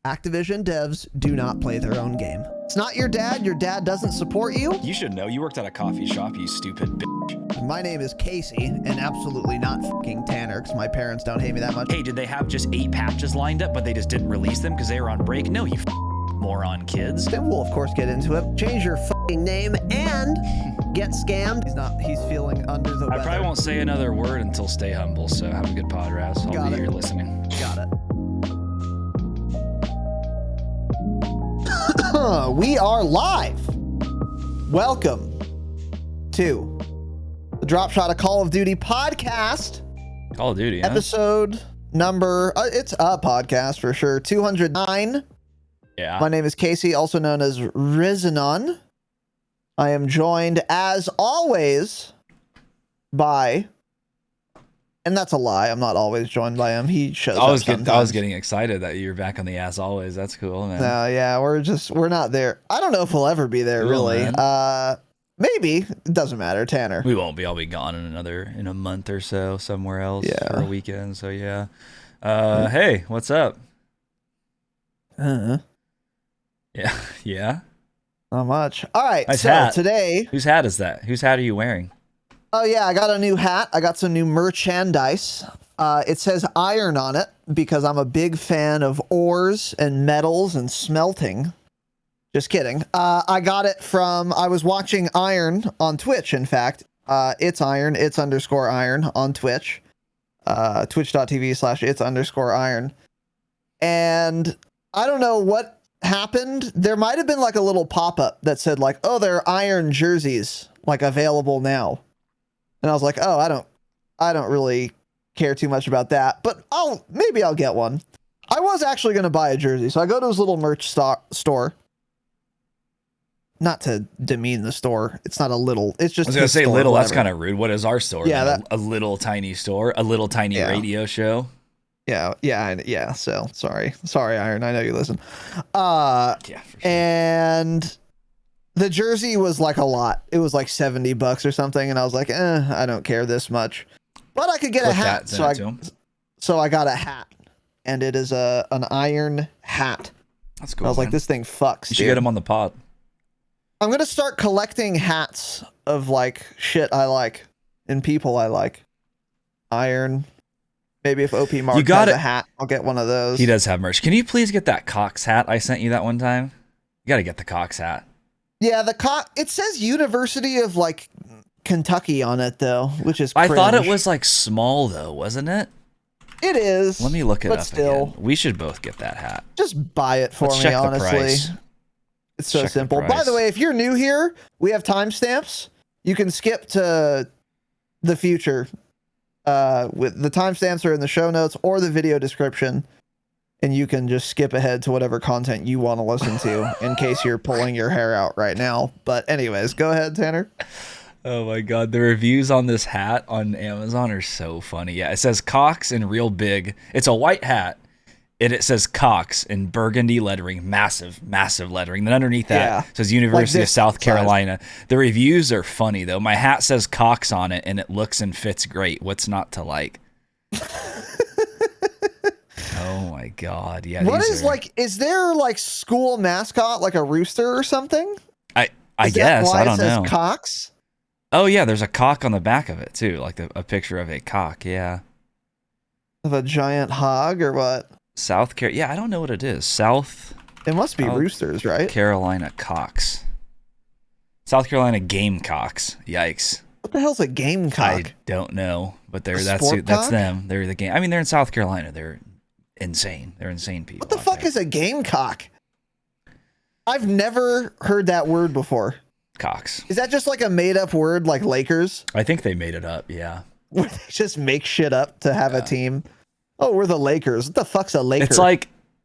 Activision devs do not play their own game. It's not your dad doesn't support you. You should know, you worked at a coffee shop, you stupid bitch. My name is Casey, and absolutely not fucking Tanner, because my parents don't hate me that much. Hey, did they have just 8 patches lined up, but they just didn't release them because they were on break? No, you moron kids. Then we'll, of course, get into it. Change your fucking name and get scammed. He's feeling under the weather. I probably won't say another word until Stay Humble, so have a good pod, Raz. I'll be here listening. Got it. We are live. Welcome to the Dropshot, a Call of Duty podcast. Call of Duty, huh? Episode number, it's a podcast for sure, 209. Yeah. My name is Casey, also known as Razinon. I am joined, as always, by... And that's a lie. I'm not always joined by him. He shows up sometimes. I was getting excited that you're back on the as always. That's cool, man. No, yeah, we're not there. I don't know if we'll ever be there, cool, really. Man. Maybe. It doesn't matter. Tanner. We won't be. I'll be gone in a month or so somewhere else for a weekend. So yeah. Hey, what's up? Yeah. Yeah. Not much. All right. Nice so hat. Today. Whose hat is that? Whose hat are you wearing? Oh, yeah, I got a new hat. I got some new merchandise. It says iron on it because I'm a big fan of ores and metals and smelting. Just kidding. I got it from, I was watching Iron on Twitch, in fact. It's Iron, it's _ Iron on Twitch. Twitch.tv/it's _ Iron. And I don't know what happened. There might have been like a little pop-up that said like, oh, there are Iron jerseys like available now. And I was like, oh, I don't really care too much about that, but maybe I'll get one. I was actually going to buy a jersey. So I go to his little merch store. Not to demean the store. It's not a little, it's just, I was going to say little, that's kind of rude. What is our store? Yeah. A little tiny store, a little tiny radio show. Yeah. So sorry, Iron. I know you listen. Yeah, for sure. And the jersey was like a lot. It was like $70 or something. And I was like, I don't care this much, but I could get a hat. So I got a hat, and it is an iron hat. That's cool. I was like, this thing fucks. You should get him on the pod. I'm going to start collecting hats of like shit I like and people I like. Iron. Maybe if OP Mark has a hat, I'll get one of those. He does have merch. Can you please get that Cox hat I sent you that one time? You got to get the Cox hat. Yeah, it says University of like Kentucky on it though, which is cringe. I thought it was like small though, wasn't it? It is. Let me look it up again. We should both get that hat. Just buy it for me, honestly. It's so simple. By the way, if you're new here, we have timestamps. You can skip to the future. With the timestamps are in the show notes or the video description. And you can just skip ahead to whatever content you want to listen to in case you're pulling your hair out right now. But anyways, go ahead, Tanner. Oh my God. The reviews on this hat on Amazon are so funny. Yeah, it says Cox in real big. It's a white hat. And it says Cox in burgundy lettering, massive lettering. Then underneath that says University of South Carolina. The reviews are funny though. My hat says Cox on it and it looks and fits great. What's not to like? Oh my God. Yeah. Is there like school mascot, like a rooster or something? I guess. I don't know. Cox? Oh yeah. There's a cock on the back of it too. Like a picture of a cock. Yeah. Of a giant hog or what? South Carolina. Yeah. I don't know what it is. It must be roosters, right? Carolina Cocks. South Carolina Gamecocks. Yikes. What the hell's a gamecock? I don't know, but that's them. They're the game. I mean, they're in South Carolina. They're insane. They're insane people. What the fuck is a gamecock? I've never heard that word before. Cox. Is that just like a made up word like Lakers? I think they made it up, yeah. Where they just make shit up to have a team. Oh, we're the Lakers. What the fuck's a Laker?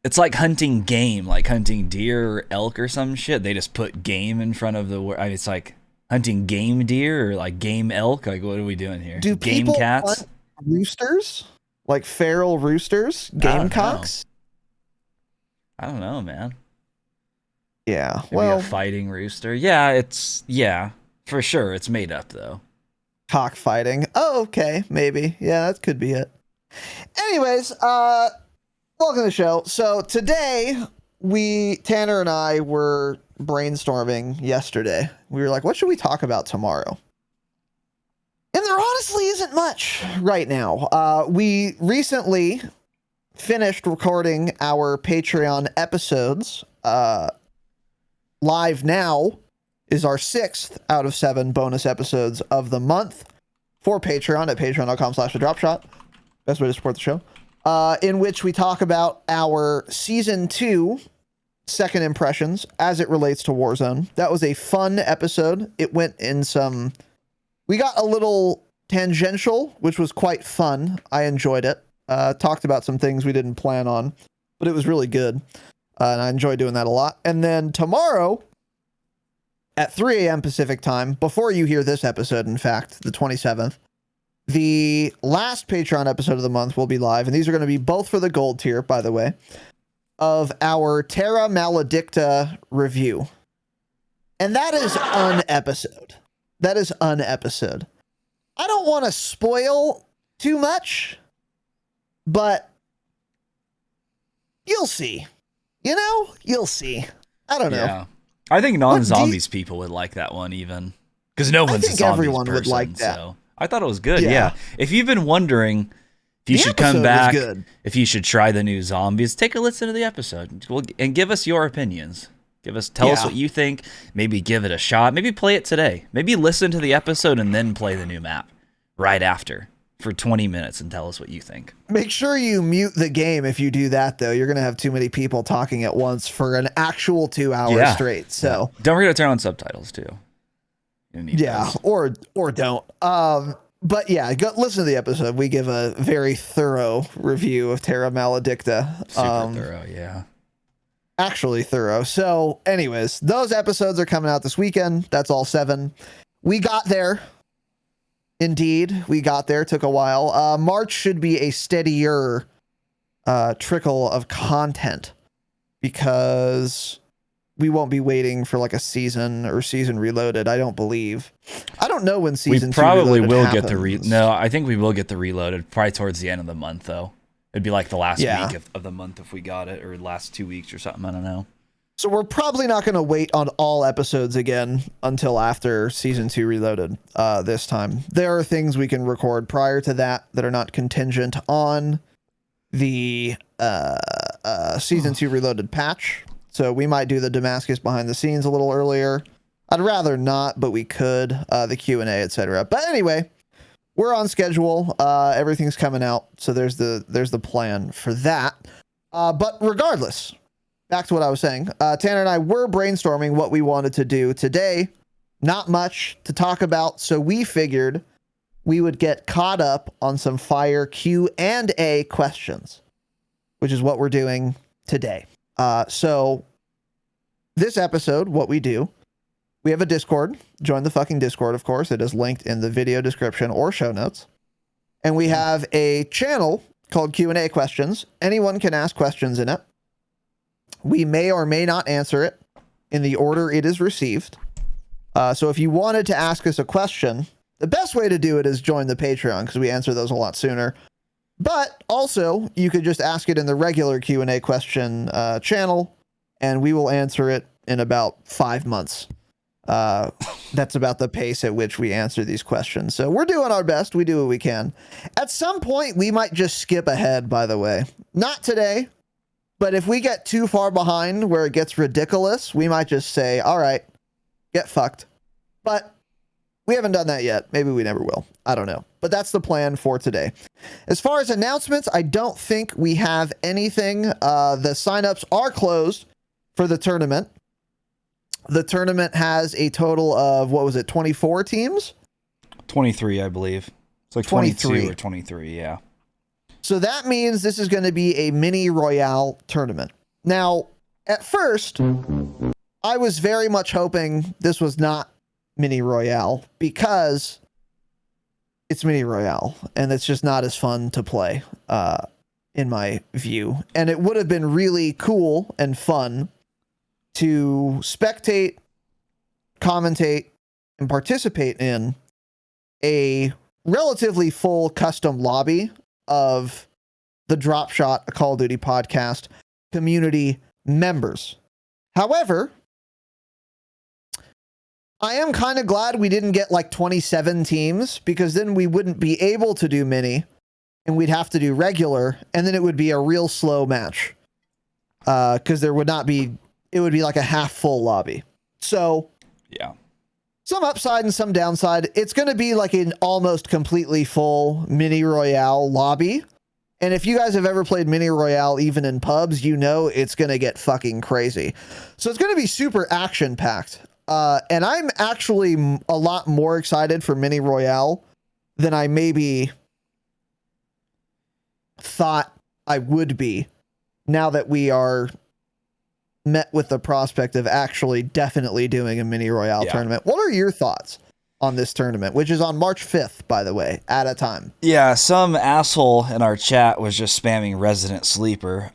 It's like hunting game, like hunting deer or elk or some shit. They just put game in front of the word. It's like hunting game deer or like game elk. Like, what are we doing here? Do game people cats? Hunt roosters? Like feral roosters? Gamecocks? I don't know, man. Yeah. Maybe a fighting rooster. Yeah, for sure. It's made up though. Cockfighting. Oh, okay. Maybe. Yeah, that could be it. Anyways, Welcome to the show. So today, Tanner and I were brainstorming yesterday. We were like, what should we talk about tomorrow? And there honestly isn't much right now. We recently finished recording our Patreon episodes. Live now is our 6th out of 7 bonus episodes of the month for Patreon at patreon.com/Dropshot. Best way to support the show. In which we talk about our Season 2 second impressions as it relates to Warzone. That was a fun episode. It went in some... We got a little tangential, which was quite fun. I enjoyed it. Talked about some things we didn't plan on, but it was really good. And I enjoy doing that a lot. And then tomorrow at 3 a.m. Pacific time, before you hear this episode, in fact, the 27th, the last Patreon episode of the month will be live. And these are going to be both for the gold tier, by the way, of our Terra Maledicta review. And that is an episode. That is an episode. I don't want to spoil too much, but you'll see. You know, you'll see. I don't know. Yeah. I think non-zombies people would like that one even. Because no one's a zombies everyone person, would like that. So I thought it was good, yeah. If you've been wondering if you should come back, if you should try the new zombies, take a listen to the episode and give us your opinions. Tell us what you think. Maybe give it a shot. Maybe play it today. Maybe listen to the episode and then play the new map right after for 20 minutes and tell us what you think. Make sure you mute the game if you do that, though. You're going to have too many people talking at once for an actual 2 hours straight. So don't forget to turn on subtitles too. Or don't. But yeah, go listen to the episode. We give a very thorough review of Terra Maledicta. Super thorough, yeah. Actually thorough. So anyways, those episodes are coming out this weekend. That's all 7. We got there. Indeed, we got there. Took a while. March should be a steadier trickle of content because we won't be waiting for like a season or season reloaded. I don't believe. I don't know when season 2 probably will happens. Get the No, I think we will get the reloaded probably towards the end of the month though. It'd be like the last week of the month if we got it, or last 2 weeks or something. I don't know. So we're probably not going to wait on all episodes again until after season 2 reloaded this time. There are things we can record prior to that are not contingent on the season 2 reloaded patch. So we might do the Damascus behind the scenes a little earlier. I'd rather not, but we could. The Q&A, etc. But anyway, we're on schedule. Everything's coming out. So there's the plan for that. But regardless, back to what I was saying. Tanner and I were brainstorming what we wanted to do today. Not much to talk about. So we figured we would get caught up on some fire Q&A questions, which is what we're doing today. So this episode, what we do, we have a Discord. Join the fucking Discord, of course. It is linked in the video description or show notes. And we have a channel called Q&A Questions. Anyone can ask questions in it. We may or may not answer it in the order it is received. So if you wanted to ask us a question, the best way to do it is join the Patreon because we answer those a lot sooner. But also, you could just ask it in the regular Q&A question channel, and we will answer it in about 5 months. That's about the pace at which we answer these questions. So we're doing our best. We do what we can. At some point, we might just skip ahead, by the way. Not today, but if we get too far behind where it gets ridiculous, we might just say, all right, get fucked. But we haven't done that yet. Maybe we never will. I don't know. But that's the plan for today. As far as announcements, I don't think we have anything. The signups are closed for the tournament. The tournament has a total of, 24 teams? 23, I believe. It's like 22 or 23, yeah. So that means this is going to be a mini royale tournament. Now, at first, I was very much hoping this was not mini royale because it's mini royale and it's just not as fun to play in my view. And it would have been really cool and fun to spectate, commentate, and participate in a relatively full custom lobby of the Dropshot, a Call of Duty podcast community members. However, I am kind of glad we didn't get like 27 teams, because then we wouldn't be able to do mini and we'd have to do regular, and then it would be a real slow match. Because there would not be, it would be like a half full lobby. So yeah, some upside and some downside. It's going to be like an almost completely full mini royale lobby. And if you guys have ever played mini royale, even in pubs, you know it's going to get fucking crazy. So it's going to be super action packed. And I'm actually a lot more excited for mini royale than I maybe thought I would be, now that we are met with the prospect of actually definitely doing a mini royale tournament. What are your thoughts on this tournament, which is on March 5th, by the way, at a time? Yeah, some asshole in our chat was just spamming Resident Sleeper.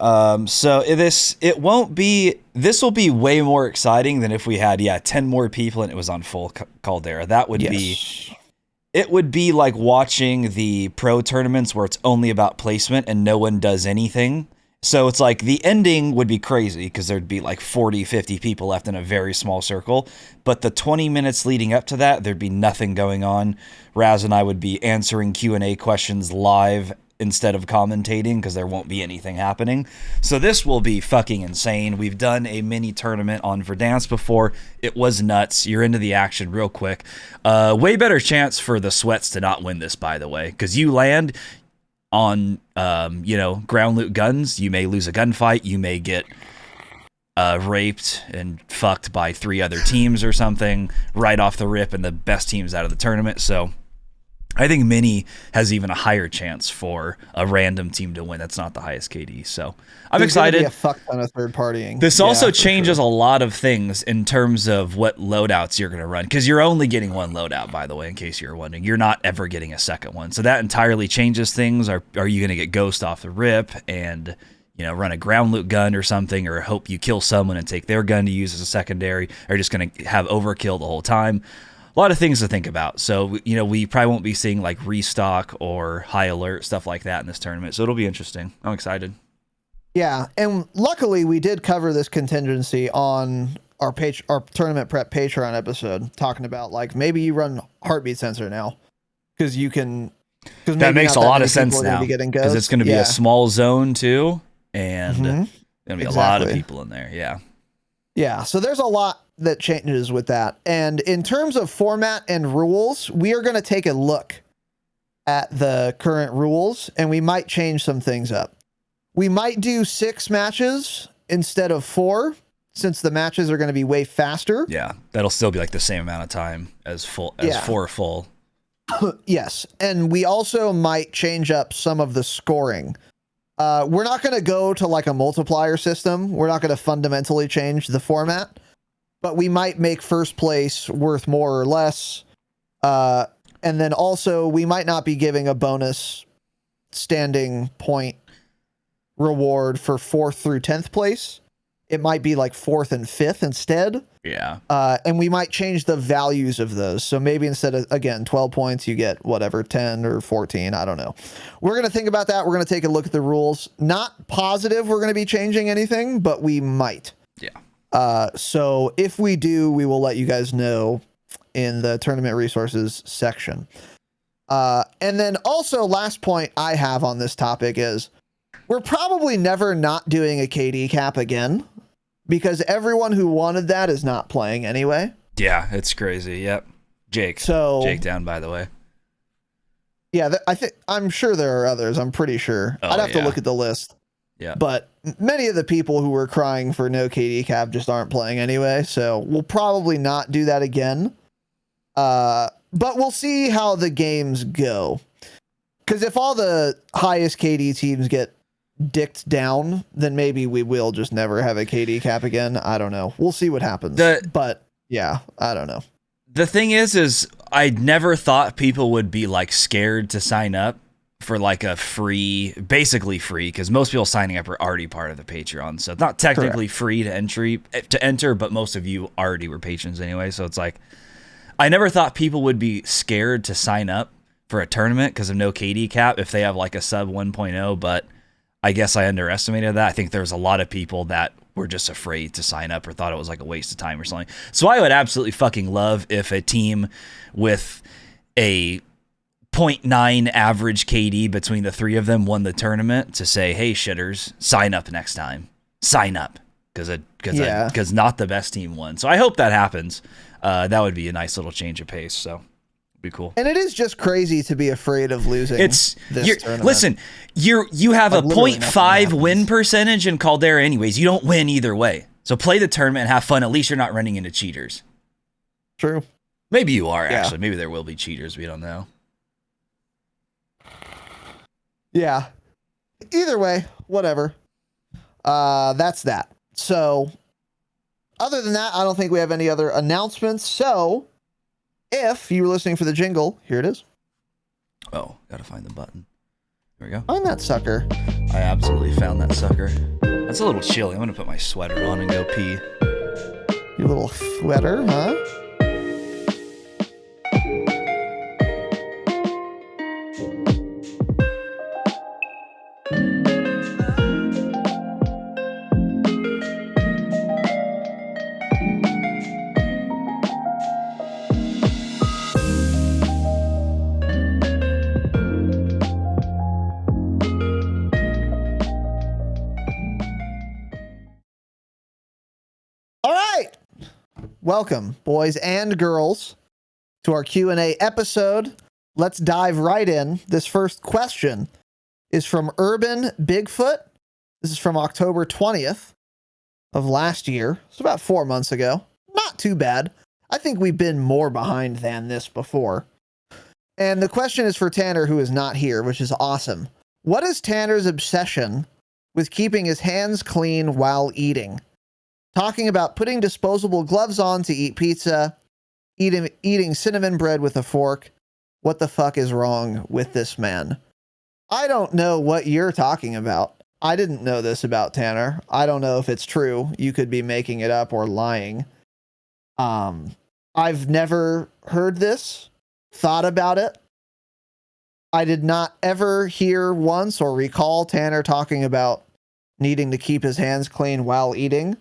So this will be way more exciting than if we had 10 more people and it was on full Caldera. That would be, it would be like watching the pro tournaments where it's only about placement and no one does anything. So it's like the ending would be crazy because there'd be like 40, 50 people left in a very small circle. But the 20 minutes leading up to that, there'd be nothing going on. Raz and I would be answering Q&A questions live instead of commentating because there won't be anything happening. So this will be fucking insane. We've done a mini tournament on Verdansk before. It was nuts. You're into the action real quick. Way better chance for the Sweats to not win this, by the way, because you land on ground loot guns, you may lose a gunfight, you may get raped and fucked by 3 other teams or something right off the rip, and the best teams out of the tournament. So I think Mini has even a higher chance for a random team to win that's not the highest KD. So I'm excited. Be a fuck ton of third partying. This also changes a lot of things in terms of what loadouts you're going to run, because you're only getting one loadout, by the way, in case you're wondering. You're not ever getting a second one. So that entirely changes things. Are you going to get Ghost off the rip and run a ground loot gun or something, or hope you kill someone and take their gun to use as a secondary, or just going to have overkill the whole time? A lot of things to think about. So, we probably won't be seeing like restock or high alert, stuff like that in this tournament. So it'll be interesting. I'm excited. Yeah. And luckily we did cover this contingency on our tournament prep Patreon episode, talking about like, maybe you run heartbeat sensor now because you can, that makes a lot of sense now because it's going to be a small zone too. And going to be a lot of people in there. Yeah. Yeah. So there's a lot that changes with that. And in terms of format and rules, we are going to take a look at the current rules and we might change some things up. We might do 6 matches instead of 4, since the matches are going to be way faster. Yeah. That'll still be like the same amount of time as 4 full. Yes. And we also might change up some of the scoring. We're not going to go to like a multiplier system. We're not going to fundamentally change the format, but we might make first place worth more or less. And then also we might not be giving a bonus standing point reward for 4th through 10th place. It might be like 4th and 5th instead. Yeah. And we might change the values of those. So maybe instead of, again, 12 points, you get whatever, 10 or 14. I don't know. We're going to think about that. We're going to take a look at the rules. Not positive we're going to be changing anything, but we might. Yeah. So if we do, we will let you guys know in the tournament resources section. And then also last point I have on this topic is we're probably never not doing a KD cap again, because everyone who wanted that is not playing anyway. Yeah, it's crazy. Yep. Jake down, by the way. Yeah, I'm sure there are others. I'm pretty sure. I'd have to look at the list. Yeah. But many of the people who were crying for no KD cap just aren't playing anyway. So we'll probably not do that again. But we'll see how the games go. Because if all the highest KD teams get dicked down, then maybe we will just never have a KD cap again. I don't know. We'll see what happens. But yeah, I don't know. The thing is I never thought people would be like scared to sign up for like a basically free, because most people signing up are already part of the Patreon. So it's not technically free to enter, but most of you already were patrons anyway. So it's like, I never thought people would be scared to sign up for a tournament because of no KD cap if they have like a sub 1.0, but I guess I underestimated that. I think there's a lot of people that were just afraid to sign up or thought it was like a waste of time or something. So I would absolutely fucking love if a team with a 0.9 average KD between the three of them won the tournament to say, hey, shitters, sign up next time. Sign up. Because not the best team won. So I hope that happens. That would be a nice little change of pace. So be cool. And it is just crazy to be afraid of losing this tournament. Listen, you have a 0.5 win percentage in Caldera anyways. You don't win either way. So play the tournament and have fun. At least you're not running into cheaters. True. Maybe you are, actually. Maybe there will be cheaters. We don't know. Yeah. Either way, whatever. That's that. So, other than that, I don't think we have any other announcements. So, if you were listening for the jingle, here it is. Oh, gotta find the button. There we go. Find that sucker. I absolutely found that sucker. That's a little chilly. I'm gonna put my sweater on and go pee. Your little sweater, huh? Welcome, boys and girls, to our Q&A episode. Let's dive right in. This first question is from Urban Bigfoot. This is from October 20th of last year. It's about 4 months ago. Not too bad. I think we've been more behind than this before. And the question is for Tanner, who is not here, which is awesome. What is Tanner's obsession with keeping his hands clean while eating? Talking about putting disposable gloves on to eat pizza, eating cinnamon bread with a fork. What the fuck is wrong with this man? I don't know what you're talking about. I didn't know this about Tanner. I don't know if it's true. You could be making it up or lying. I've never heard this, thought about it. I did not ever hear once or recall Tanner talking about needing to keep his hands clean while eating.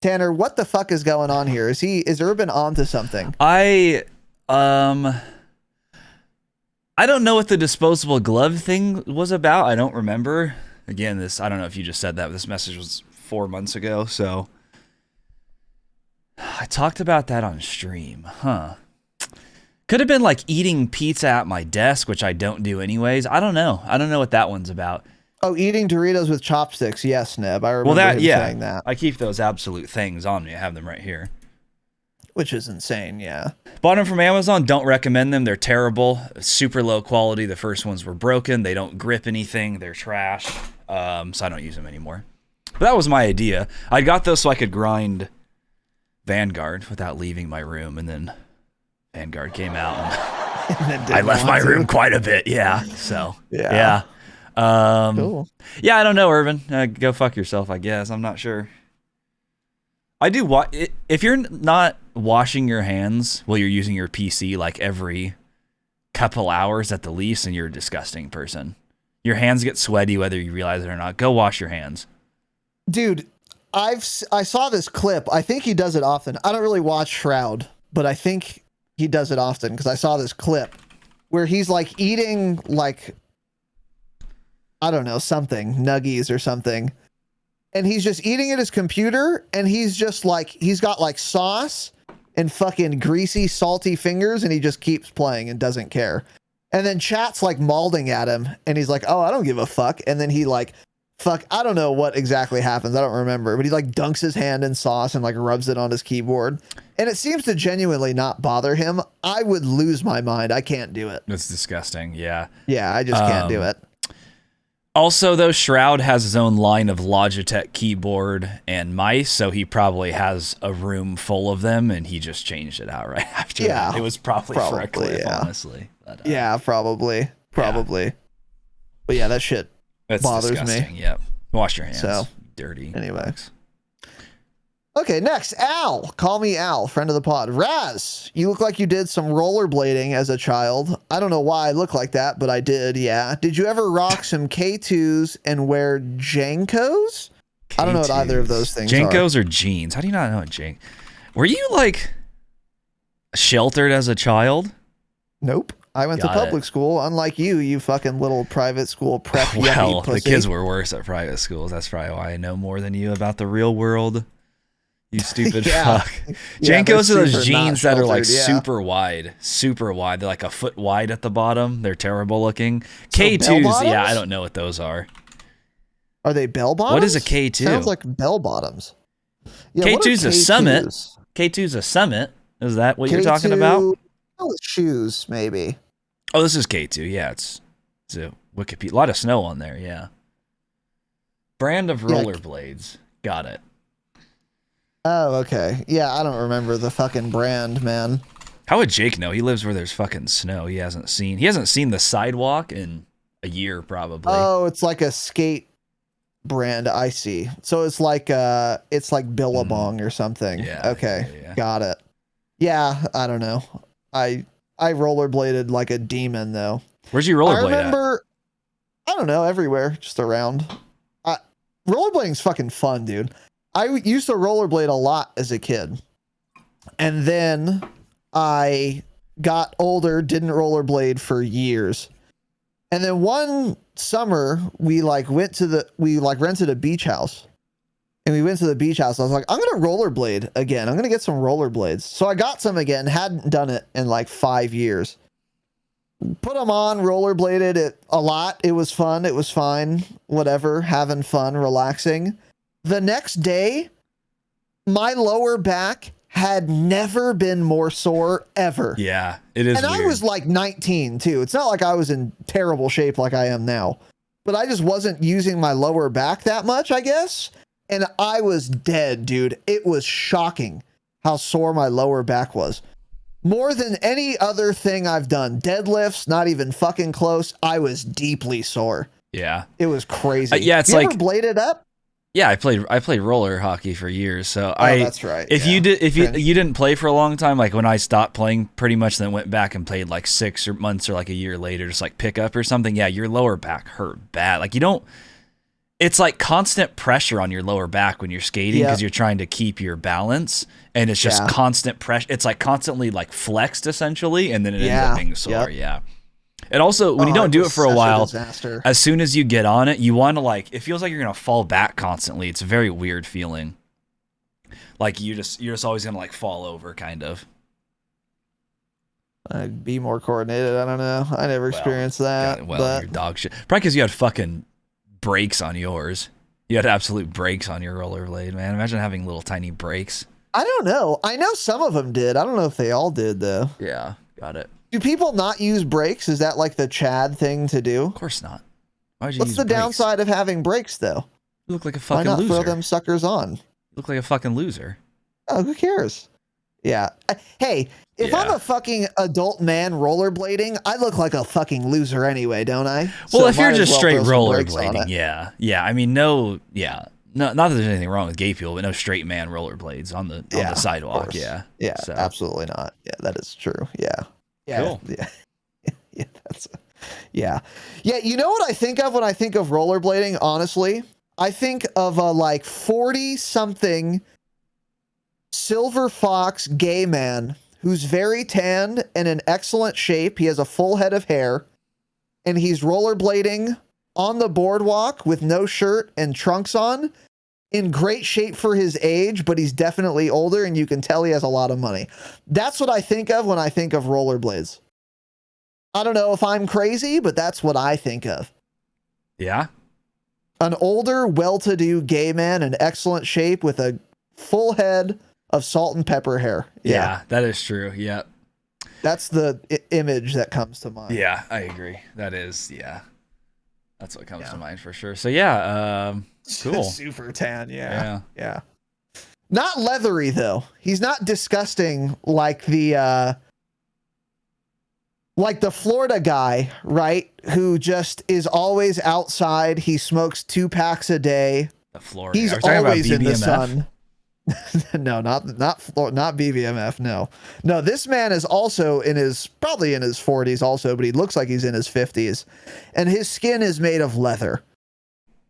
Tanner, what the fuck is going on here? Is Urban onto something? I don't know what the disposable glove thing was about. I don't remember. Again, I don't know if you just said that, but this message was 4 months ago, so I talked about that on stream. Huh. Could have been like eating pizza at my desk, which I don't do anyways. I don't know. I don't know what that one's about. Oh, eating Doritos with chopsticks. Yes, Neb. I remember saying that. I keep those absolute things on me. I have them right here. Which is insane, yeah. Bought them from Amazon. Don't recommend them. They're terrible. Super low quality. The first ones were broken. They don't grip anything. They're trash. So I don't use them anymore. But that was my idea. I got those so I could grind Vanguard without leaving my room. And then Vanguard came out. And I left my room quite a bit. Yeah. So, yeah. Cool. Yeah, I don't know, Irvin. Go fuck yourself, I guess. I'm not sure. I do if you're not washing your hands while you're using your PC like every couple hours at the least, and you're a disgusting person. Your hands get sweaty whether you realize it or not. Go wash your hands. Dude, I saw this clip. I think he does it often. I don't really watch Shroud, but I think he does it often because I saw this clip where he's like eating like, I don't know, something, nuggies or something. And he's just eating at his computer, and he's just like, he's got like sauce and fucking greasy, salty fingers, and he just keeps playing and doesn't care. And then chat's like mauling at him, and he's like, oh, I don't give a fuck. And then he like, I don't know what exactly happens. I don't remember, but he like dunks his hand in sauce and like rubs it on his keyboard. And it seems to genuinely not bother him. I would lose my mind. I can't do it. That's disgusting. Yeah. Yeah, I just can't do it. Also, though, Shroud has his own line of Logitech keyboard and mice, so he probably has a room full of them, and he just changed it out right after that. It was probably for a clip, honestly. But, yeah, probably. Yeah. But yeah, that shit bothers me. Yep. Wash your hands. So, dirty. Anyway. Okay, next, Al. Call me Al, friend of the pod. Raz, you look like you did some rollerblading as a child. I don't know why I look like that, but I did, yeah. Did you ever rock some K2s and wear Jankos? K2s. I don't know what either of those things Jankos or jeans? How do you not know what Jank? Were you, like, sheltered as a child? Nope. I went to public school. Unlike you fucking little private school prep. Well, the kids were worse at private schools. That's probably why I know more than you about the real world. You stupid fuck. Jankos are those jeans that are like super wide. They're like a foot wide at the bottom. They're terrible looking. So K2s, yeah, I don't know what those are. Are they bell bottoms? What is a K2? Sounds like bell bottoms. Yeah, K2's a Summit. K2's a Summit. Is that what you're talking about? Oh, shoes, maybe. Oh, this is K2. Yeah, it's a Wikipedia. A lot of snow on there, yeah. Brand of rollerblades. Got it. Oh, okay. Yeah, I don't remember the fucking brand, man. How would Jake know? He lives where there's fucking snow. He hasn't seen the sidewalk in a year, probably. Oh, it's like a skate brand. I see. So it's like Billabong or something. Yeah. Okay. Yeah. Got it. Yeah, I don't know. I rollerbladed like a demon though. Where'd you rollerblade? I remember. I don't know, everywhere, just around. Rollerblading's fucking fun, dude. I used to rollerblade a lot as a kid. And then I got older, didn't rollerblade for years. And then one summer we rented a beach house. And we went to the beach house. I was like, I'm going to rollerblade again. I'm going to get some rollerblades. So I got some again, hadn't done it in like 5 years. Put them on, rollerbladed it a lot. It was fun. It was fine. Whatever, having fun, relaxing. The next day, my lower back had never been more sore ever. Yeah, it is. And weird. I was like 19 too. It's not like I was in terrible shape like I am now, but I just wasn't using my lower back that much, I guess. And I was dead, dude. It was shocking how sore my lower back was. More than any other thing I've done. Deadlifts, not even fucking close. I was deeply sore. Yeah. It was crazy. Yeah, it's you like ever bladed up? Yeah, I played roller hockey for years. So that's right. If you didn't play for a long time, like when I stopped playing, pretty much then went back and played like 6 months or like a year later, just like pick up or something. Yeah, your lower back hurt bad. Like it's like constant pressure on your lower back when you're skating because you're trying to keep your balance, and it's just constant pressure. It's like constantly like flexed essentially, and then it ends up being sore. Yeah. And also, when you don't do it for a while, as soon as you get on it, you want to it feels like you're going to fall back constantly. It's a very weird feeling. Like you're just always going to fall over kind of. I'd be more coordinated. I don't know. I never experienced that. You're dog shit. Probably because you had fucking brakes on yours. You had absolute brakes on your rollerblade, man. Imagine having little tiny brakes. I don't know. I know some of them did. I don't know if they all did though. Yeah, got it. Do people not use brakes? Is that like the Chad thing to do? Of course not. Why would you What's the downside of having brakes, though? You look like a fucking loser. Why not throw them suckers on? You look like a fucking loser. Oh, who cares? Yeah. Hey, if I'm a fucking adult man rollerblading, I look like a fucking loser anyway, don't I? Well, if you're just straight rollerblading, yeah. I mean, not that there's anything wrong with gay people, but no straight man rollerblades on the sidewalk. Yeah. Yeah, so. Absolutely not. Yeah, that is true. Yeah. Yeah, cool. Yeah. You know what I think of when I think of rollerblading? Honestly, I think of a 40-something silver fox gay man who's very tanned and in excellent shape. He has a full head of hair, and he's rollerblading on the boardwalk with no shirt and trunks on, in great shape for his age, but he's definitely older, and you can tell he has a lot of money. That's what I think of when I think of rollerblades. I don't know if I'm crazy, but that's what I think of. Yeah. An older, well-to-do gay man in excellent shape with a full head of salt and pepper hair. Yeah, that is true. Yeah. That's the image that comes to mind. Yeah, I agree. That is, that's what comes to mind for sure. So yeah, cool. Super tan, yeah. Not leathery though. He's not disgusting like the Florida guy, right? Who just is always outside. He smokes 2 packs a day. The Florida. He's always in the sun. No, not BBMF. No. This man is also probably in his 40s also, but he looks like he's in his 50s, and his skin is made of leather.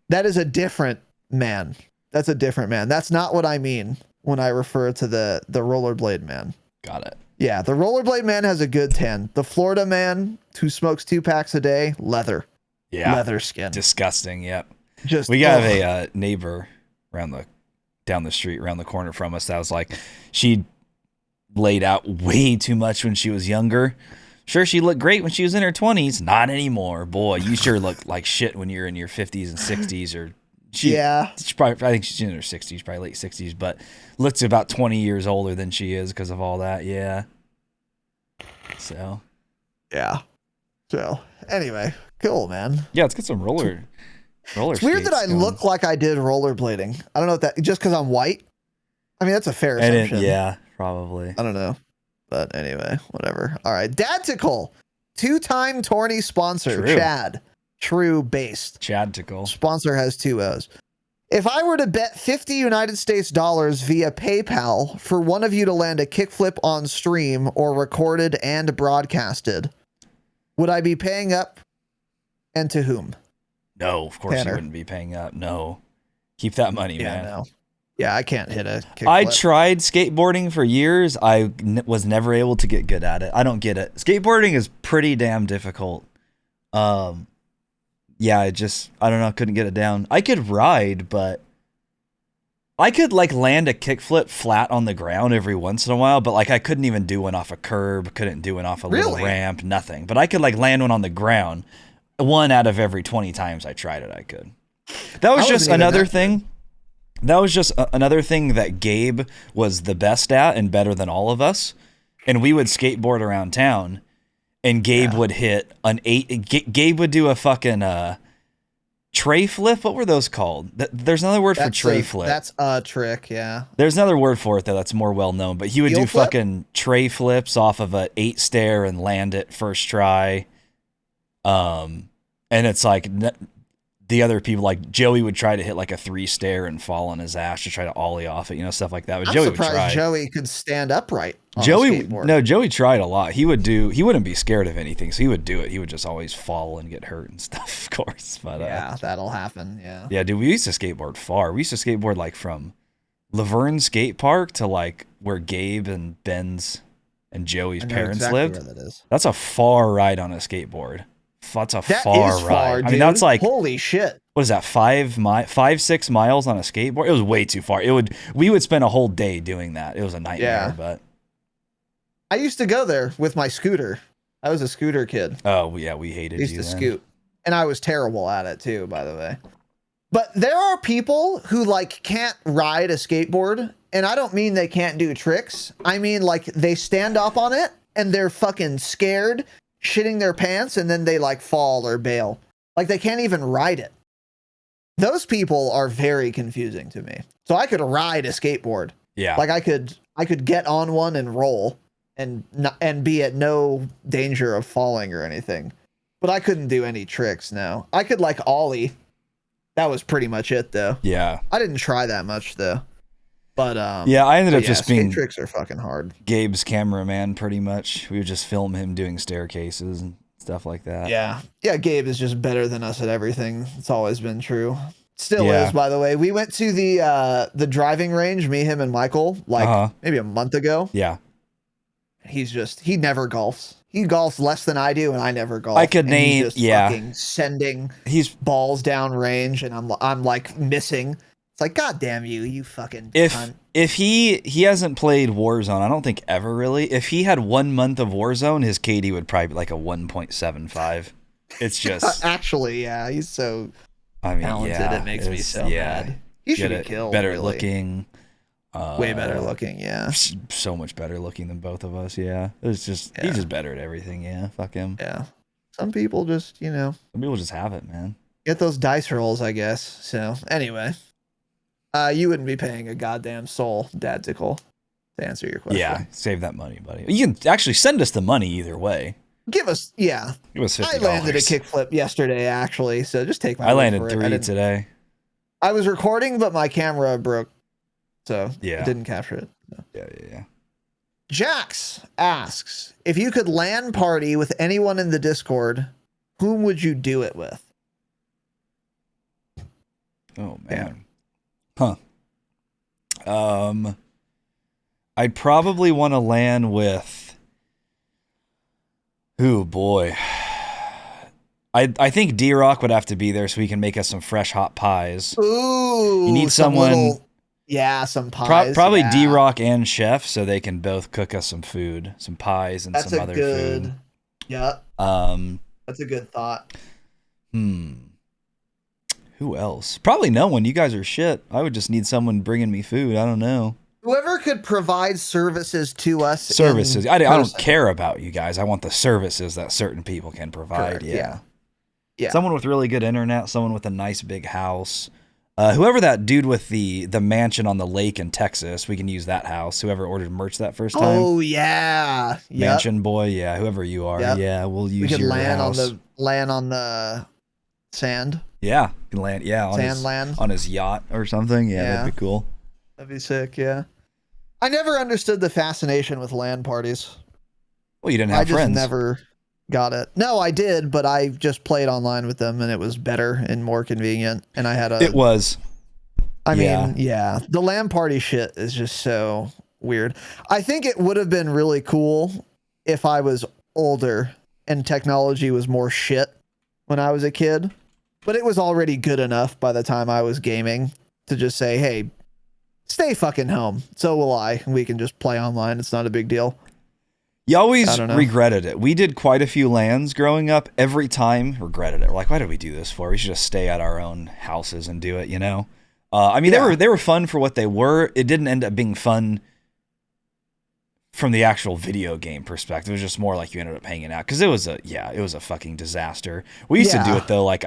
That is a different man. That's a different man. That's not what I mean when I refer to the rollerblade man. Got it. Yeah, the rollerblade man has a good tan. The Florida man who smokes 2 packs a day, leather. Yeah, leather skin. Disgusting. Yep. We got a neighbor down the street around the corner from us that was like, she laid out way too much when she was younger. Sure, she looked great when she was in her 20s. Not anymore. Boy, you sure look like shit when you're in your 50s and 60s. Or she probably, I think she's in her 60s, probably late 60s, but looks about 20 years older than she is because of all that. Yeah. So. Yeah. So anyway, cool, man. Yeah, let's get some roller. It's weird that I look like I did rollerblading. I don't know if that just because I'm white. I mean, that's a fair assumption. Yeah, probably. I don't know. But anyway, whatever. All right. Dadticle, 2-time tourney sponsor, True. Chad. True based. Chadticle. Sponsor has 2 O's. If I were to bet 50 United States dollars via PayPal for one of you to land a kickflip on stream or recorded and broadcasted, would I be paying up, and to whom? No, of course Tanner. You wouldn't be paying up. No. Keep that money, man. No. Yeah, I can't hit a kickflip. I tried skateboarding for years. I was never able to get good at it. I don't get it. Skateboarding is pretty damn difficult. Yeah, I don't know, couldn't get it down. I could ride, but I could like land a kickflip flat on the ground every once in a while, but like I couldn't even do one off a curb, couldn't do one off a little ramp, nothing. But I could like land one on the ground. 1 out of every 20 times I tried it, I could. That was just another thing. That was just another thing that Gabe was the best at and better than all of us. And we would skateboard around town, and Gabe would hit an 8. Gabe would do a fucking tray flip. What were those called? There's another word for tray flip. That's a trick, yeah. There's another word for it though that's more well known. But he would do fucking tray flips off of a 8 stair and land it first try. And it's like the other people, like Joey would try to hit like a 3 stair and fall on his ass to try to ollie off it, stuff like that. But I'm Joey surprised would try. Joey could stand upright. Joey tried a lot. He wouldn't be scared of anything, so he would do it. He would just always fall and get hurt and stuff, of course. But yeah, that'll happen. Yeah. Yeah, dude, we used to skateboard far. We used to skateboard like from Laverne Skate Park to like where Gabe and Ben's and Joey's parents lived. Where that is. That's a far ride on a skateboard. That's a far ride. Dude. I mean, that's like, holy shit. What is that? 5-6 miles on a skateboard? It was way too far. We would spend a whole day doing that. It was a nightmare, but I used to go there with my scooter. I was a scooter kid. Oh yeah, we hated used to scoot. And I was terrible at it too, by the way. But there are people who like can't ride a skateboard, and I don't mean they can't do tricks. I mean like they stand up on it and they're fucking scared, shitting their pants, and then they like fall or bail. Like they can't even ride it. Those people are very confusing to me. So I could ride a skateboard. Yeah. Like I could get on one and roll and be at no danger of falling or anything. But I couldn't do any tricks, no. I could like ollie. That was pretty much it though. Yeah. I didn't try that much though. But yeah, I ended up just being tricks are fucking hard. Gabe's cameraman pretty much. We would just film him doing staircases and stuff like that. Yeah. Yeah, Gabe is just better than us at everything. It's always been true. Still is, by the way. We went to the driving range, me, him, and Michael, like maybe a month ago. Yeah. He never golfs. He golfs less than I do, and I never golf. I could name, he's just fucking sending balls down range, and I'm like missing. It's like, God damn you fucking cunt. If he hasn't played Warzone, I don't think ever really. If he had 1 month of Warzone, his KD would probably be like a 1.75. It's just actually, yeah, he's so talented. It makes me so mad. He should be killed. Better looking. Way better looking, yeah. So much better looking than both of us, yeah. It's just he's just better at everything, yeah. Fuck him. Yeah. Some people just, Some people just have it, man. Get those dice rolls, I guess. So anyway. You wouldn't be paying a goddamn soul, Dadticle, to answer your question. Yeah, save that money, buddy. You can actually send us the money either way. Give us $50. I landed a kickflip yesterday, actually, so just take my I landed 3 today. I was recording, but my camera broke. So it didn't capture it. No. Yeah. Jax asks, if you could LAN party with anyone in the Discord, whom would you do it with? Oh man. Huh. I'd probably want to LAN with. Ooh, boy. I think D-Rock would have to be there so he can make us some fresh hot pies. Ooh, you need someone. Some pies. Probably D-Rock and Chef, so they can both cook us some food, some pies, and some other food. Yeah. That's a good thought. Who else? Probably no one. You guys are shit. I would just need someone bringing me food. I don't know. Whoever could provide services to us. Services. I don't care about you guys. I want the services that certain people can provide. Correct. Yeah. Someone with really good internet. Someone with a nice big house. Whoever that dude with the mansion on the lake in Texas, we can use that house. Whoever ordered merch that first time. Oh yeah. Mansion boy. Yeah. Whoever you are. Yep. Yeah. We'll use your house. Land on the sand. Yeah. Can land. Yeah. On his yacht or something. Yeah. That'd be cool. That'd be sick. Yeah. I never understood the fascination with LAN parties. Well, you didn't have friends. I just never got it. No, I did, but I just played online with them, and it was better and more convenient. And I had It was. I mean, the LAN party shit is just so weird. I think it would have been really cool if I was older and technology was more shit when I was a kid, but it was already good enough by the time I was gaming to just say, hey, stay fucking home. So will I. We can just play online. It's not a big deal. You always regretted it. We did quite a few LANs growing up. Every time regretted it. We're like, why did we do this for? We should just stay at our own houses and do it, you know? I mean, they were fun for what they were. It didn't end up being fun from the actual video game perspective. It was just more like you ended up hanging out. Because it was a fucking disaster. We used to do it, though. Like,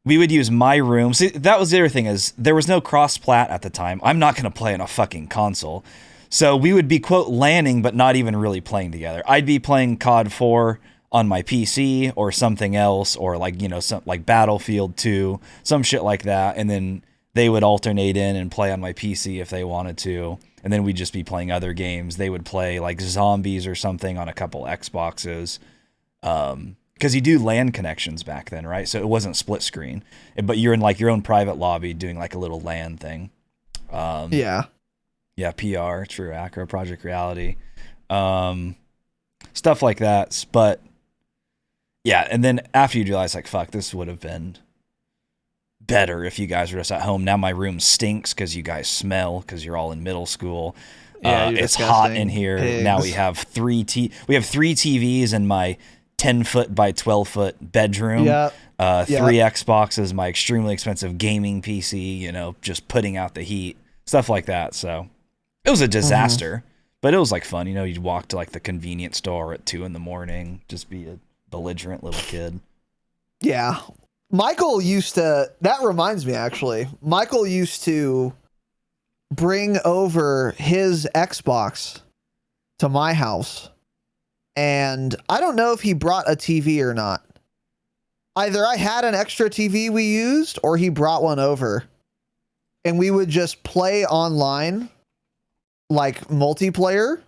we would use my room. See, that was the other thing is there was no cross-plat at the time. I'm not going to play on a fucking console. So we would be, quote, LANing, but not even really playing together. I'd be playing COD 4 on my PC or something else, or like, you know, some like Battlefield 2, some shit like that. And then they would alternate in and play on my PC if they wanted to. And then we'd just be playing other games. They would play like Zombies or something on a couple Xboxes. Because you do LAN connections back then, right? So it wasn't split screen, but you're in like your own private lobby doing like a little LAN thing. Yeah, PR, True Acro, Project Reality, stuff like that. But yeah, and then after you realize, like, fuck, this would have been better if you guys were just at home. Now my room stinks because you guys smell because you're all in middle school. Yeah, it's hot in here. Pigs. Now we have three TVs in my 10-foot by 12-foot bedroom. Three Xboxes, my extremely expensive gaming PC. You know, just putting out the heat, stuff like that. So. It was a disaster, but it was like fun. You know, you'd walk to like the convenience store at 2 a.m, just be a belligerent little kid. Yeah. Michael used to, that reminds me actually, Michael used to bring over his Xbox to my house. And I don't know if he brought a TV or not. Either I had an extra TV we used or he brought one over. And we would just play online. Like multiplayer,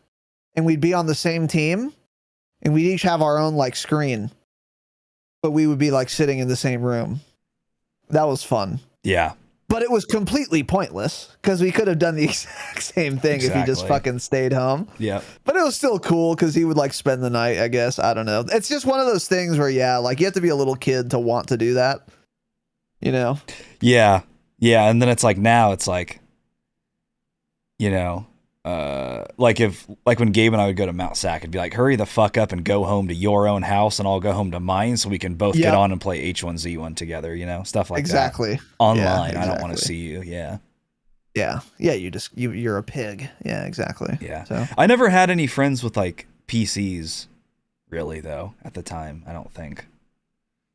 and we'd be on the same team, and we'd each have our own like screen, but we would be like sitting in the same room. That was fun. Yeah. But it was completely pointless because we could have done the exact same thing if he just fucking stayed home. Yeah. But it was still cool because he would like spend the night, I guess. I don't know. It's just one of those things where, like you have to be a little kid to want to do that, you know? Yeah. Yeah. And then it's like now it's like, you know, like when Gabe and I would go to Mount Sac, it'd be like, hurry the fuck up and go home to your own house and I'll go home to mine so we can both get on and play H1Z1 together, you know, stuff like that. Online. I don't want to see you. Yeah. Yeah. Yeah. You're a pig. Yeah, exactly. Yeah. So I never had any friends with like PCs really though at the time, I don't think.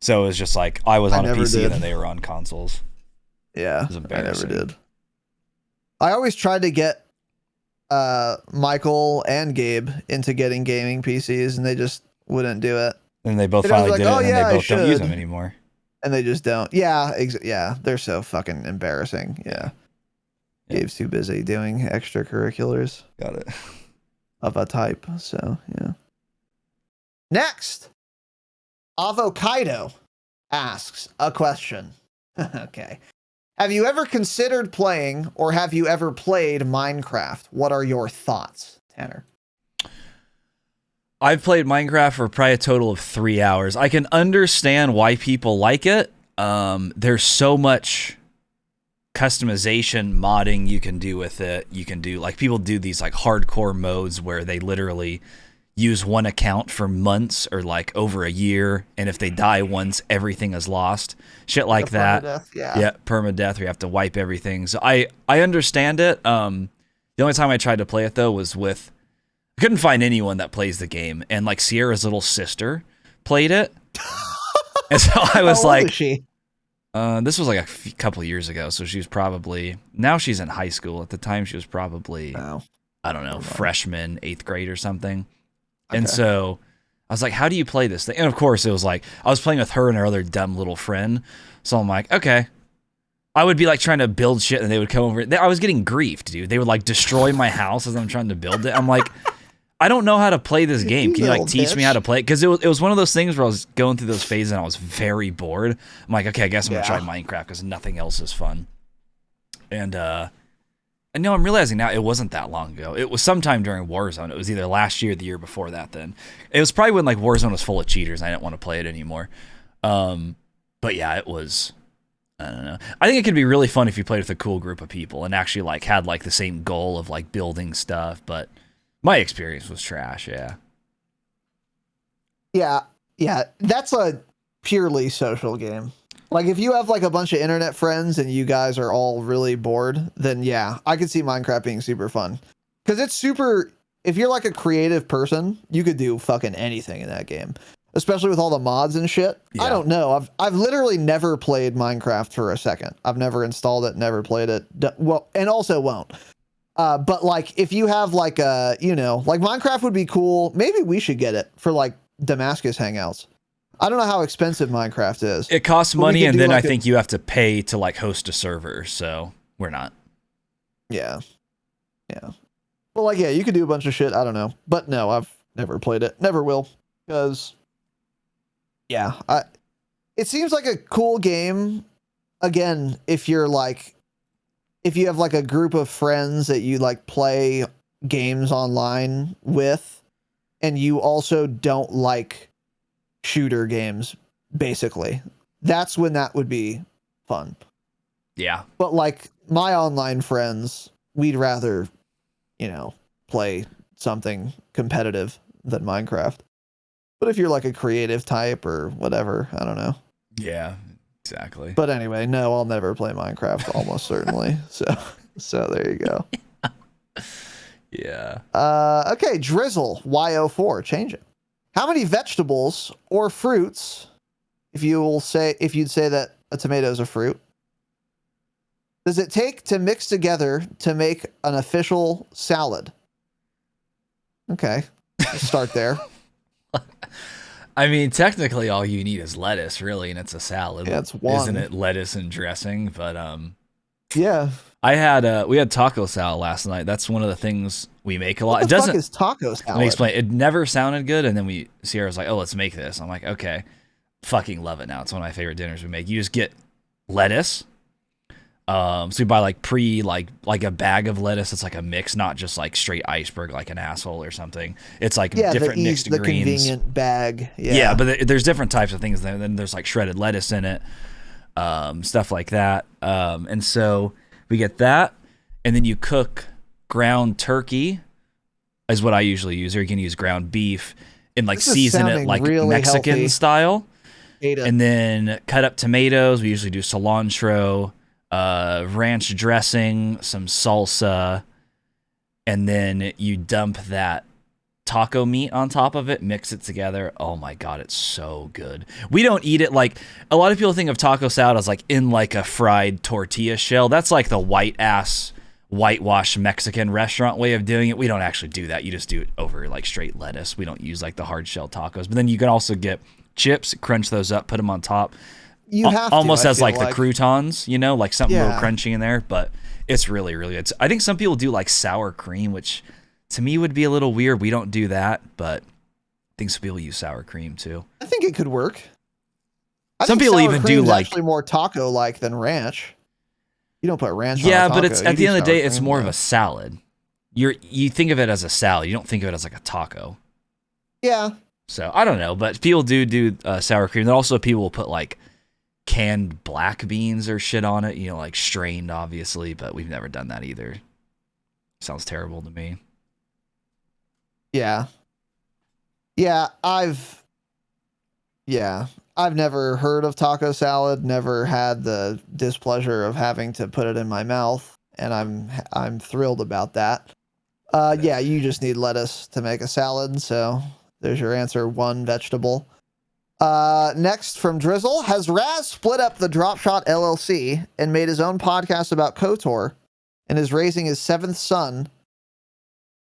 So it was just like I was on a PC and then they were on consoles. Yeah. I never did. I always tried to get Michael and Gabe into getting gaming PCs and they just wouldn't do it. And they both finally did it and they both don't use them anymore. And they just don't. Yeah, they're so fucking embarrassing. Yeah. Gabe's too busy doing extracurriculars. Got it. Of a type. So, yeah. Next, Avocado asks a question. Okay. Have you ever considered playing or have you ever played Minecraft? What are your thoughts, Tanner? I've played Minecraft for probably a total of 3 hours. I can understand why people like it. There's so much customization modding you can do with it. You can do, like, people do these like hardcore modes where they literally use one account for months or like over a year, and if they die once, everything is lost. Shit like that. Yeah, permadeath, where you have to wipe everything. So I understand it. The only time I tried to play it though was with, I couldn't find anyone that plays the game, and like Sierra's little sister played it. And so I was How old like, is she? This was like a couple of years ago, so she was probably, now she's in high school. At the time, she was probably, I don't know, freshman, 8th grade or something. Okay. And so I was like, how do you play this thing? And of course, it was like, I was playing with her and her other dumb little friend. So I'm like, okay. I would be like trying to build shit, and they would come over. I was getting griefed, dude. They would like destroy my house as I'm trying to build it. I'm like, I don't know how to play this game. Can you like teach me how to play it? Because it was one of those things where I was going through those phases and I was very bored. I'm like, okay, I guess I'm gonna try Minecraft because nothing else is fun. And no, I'm realizing now it wasn't that long ago. It was sometime during Warzone. It was either last year or the year before that. Then it was probably when like Warzone was full of cheaters and I didn't want to play it anymore. But yeah, it was. I don't know. I think it could be really fun if you played with a cool group of people and actually like had like the same goal of like building stuff, but my experience was trash. Yeah. That's a purely social game. Like if you have like a bunch of internet friends and you guys are all really bored, then yeah, I could see Minecraft being super fun. Because it's super, if you're like a creative person, you could do fucking anything in that game. Especially with all the mods and shit. Yeah. I don't know. I've literally never played Minecraft for a second. I've never installed it, never played it. Well, and also won't. But like if you have like a, like Minecraft would be cool. Maybe we should get it for like Damascus hangouts. I don't know how expensive Minecraft is. It costs money, and then like I think you have to pay to like host a server. So we're not. Yeah. Well, like, yeah, you could do a bunch of shit. I don't know. But no, I've never played it. Never will. Because, yeah, it seems like a cool game. Again, if you have like a group of friends that you like play games online with, and you also don't like shooter games, basically, that's when that would be fun. Yeah. But like my online friends, we'd rather, play something competitive than Minecraft. But if you're like a creative type or whatever, I don't know. Yeah, exactly. But anyway, no, I'll never play Minecraft, almost certainly. So there you go. Yeah. Okay, Drizzle YO4, change it. How many vegetables or fruits, if you'd say that a tomato is a fruit, does it take to mix together to make an official salad? Okay, let's start there. I mean, technically, all you need is lettuce, really, and it's a salad. Yeah, it's one. Isn't it lettuce and dressing? But yeah. We had taco salad last night. That's one of the things we make a lot. What the fuck is taco salad? Let me explain. It never sounded good, and then Sierra's like, "Oh, let's make this." I'm like, "Okay." Fucking love it now. It's one of my favorite dinners we make. You just get lettuce. So you buy like a bag of lettuce. It's like a mix, not just like straight iceberg like an asshole or something. It's like different mixed greens. The convenient bag. Yeah, but there's different types of things. Then there's like shredded lettuce in it, stuff like that. And so we get that, and then you cook ground turkey, is what I usually use. Or you can use ground beef and like season it like really Mexican healthy style. And then cut up tomatoes. We usually do cilantro, ranch dressing, some salsa, and then you dump that taco meat on top of it, mix it together. Oh my God, it's so good. We don't eat it like, a lot of people think of taco salad as like in like a fried tortilla shell. That's like the whitewash Mexican restaurant way of doing it. We don't actually do that. You just do it over like straight lettuce. We don't use like the hard shell tacos. But then you can also get chips, crunch those up, put them on top. You have almost to, as like the croutons, like something a little crunchy in there. But It's really, really good. I think some people do like sour cream, which to me would be a little weird. We don't do that, but I think some people use sour cream too. I think it could work. Some people even do like actually more taco-like than ranch. You don't put ranch on a yeah, taco. but it's at the end of the day, it's more of though. a salad. You think of it as a salad. You don't think of it as like a taco. Yeah. So I don't know, but people do sour cream. Then also people will put like canned black beans or shit on it. You know, like strained, obviously, but we've never done that either. Sounds terrible to me. Yeah. Yeah, I've never heard of taco salad, never had the displeasure of having to put it in my mouth, and I'm thrilled about that. Yeah, you just need lettuce to make a salad, so there's your answer, one vegetable. Next from Drizzle, has Raz split up the Dropshot LLC and made his own podcast about KOTOR and is raising his 7th son,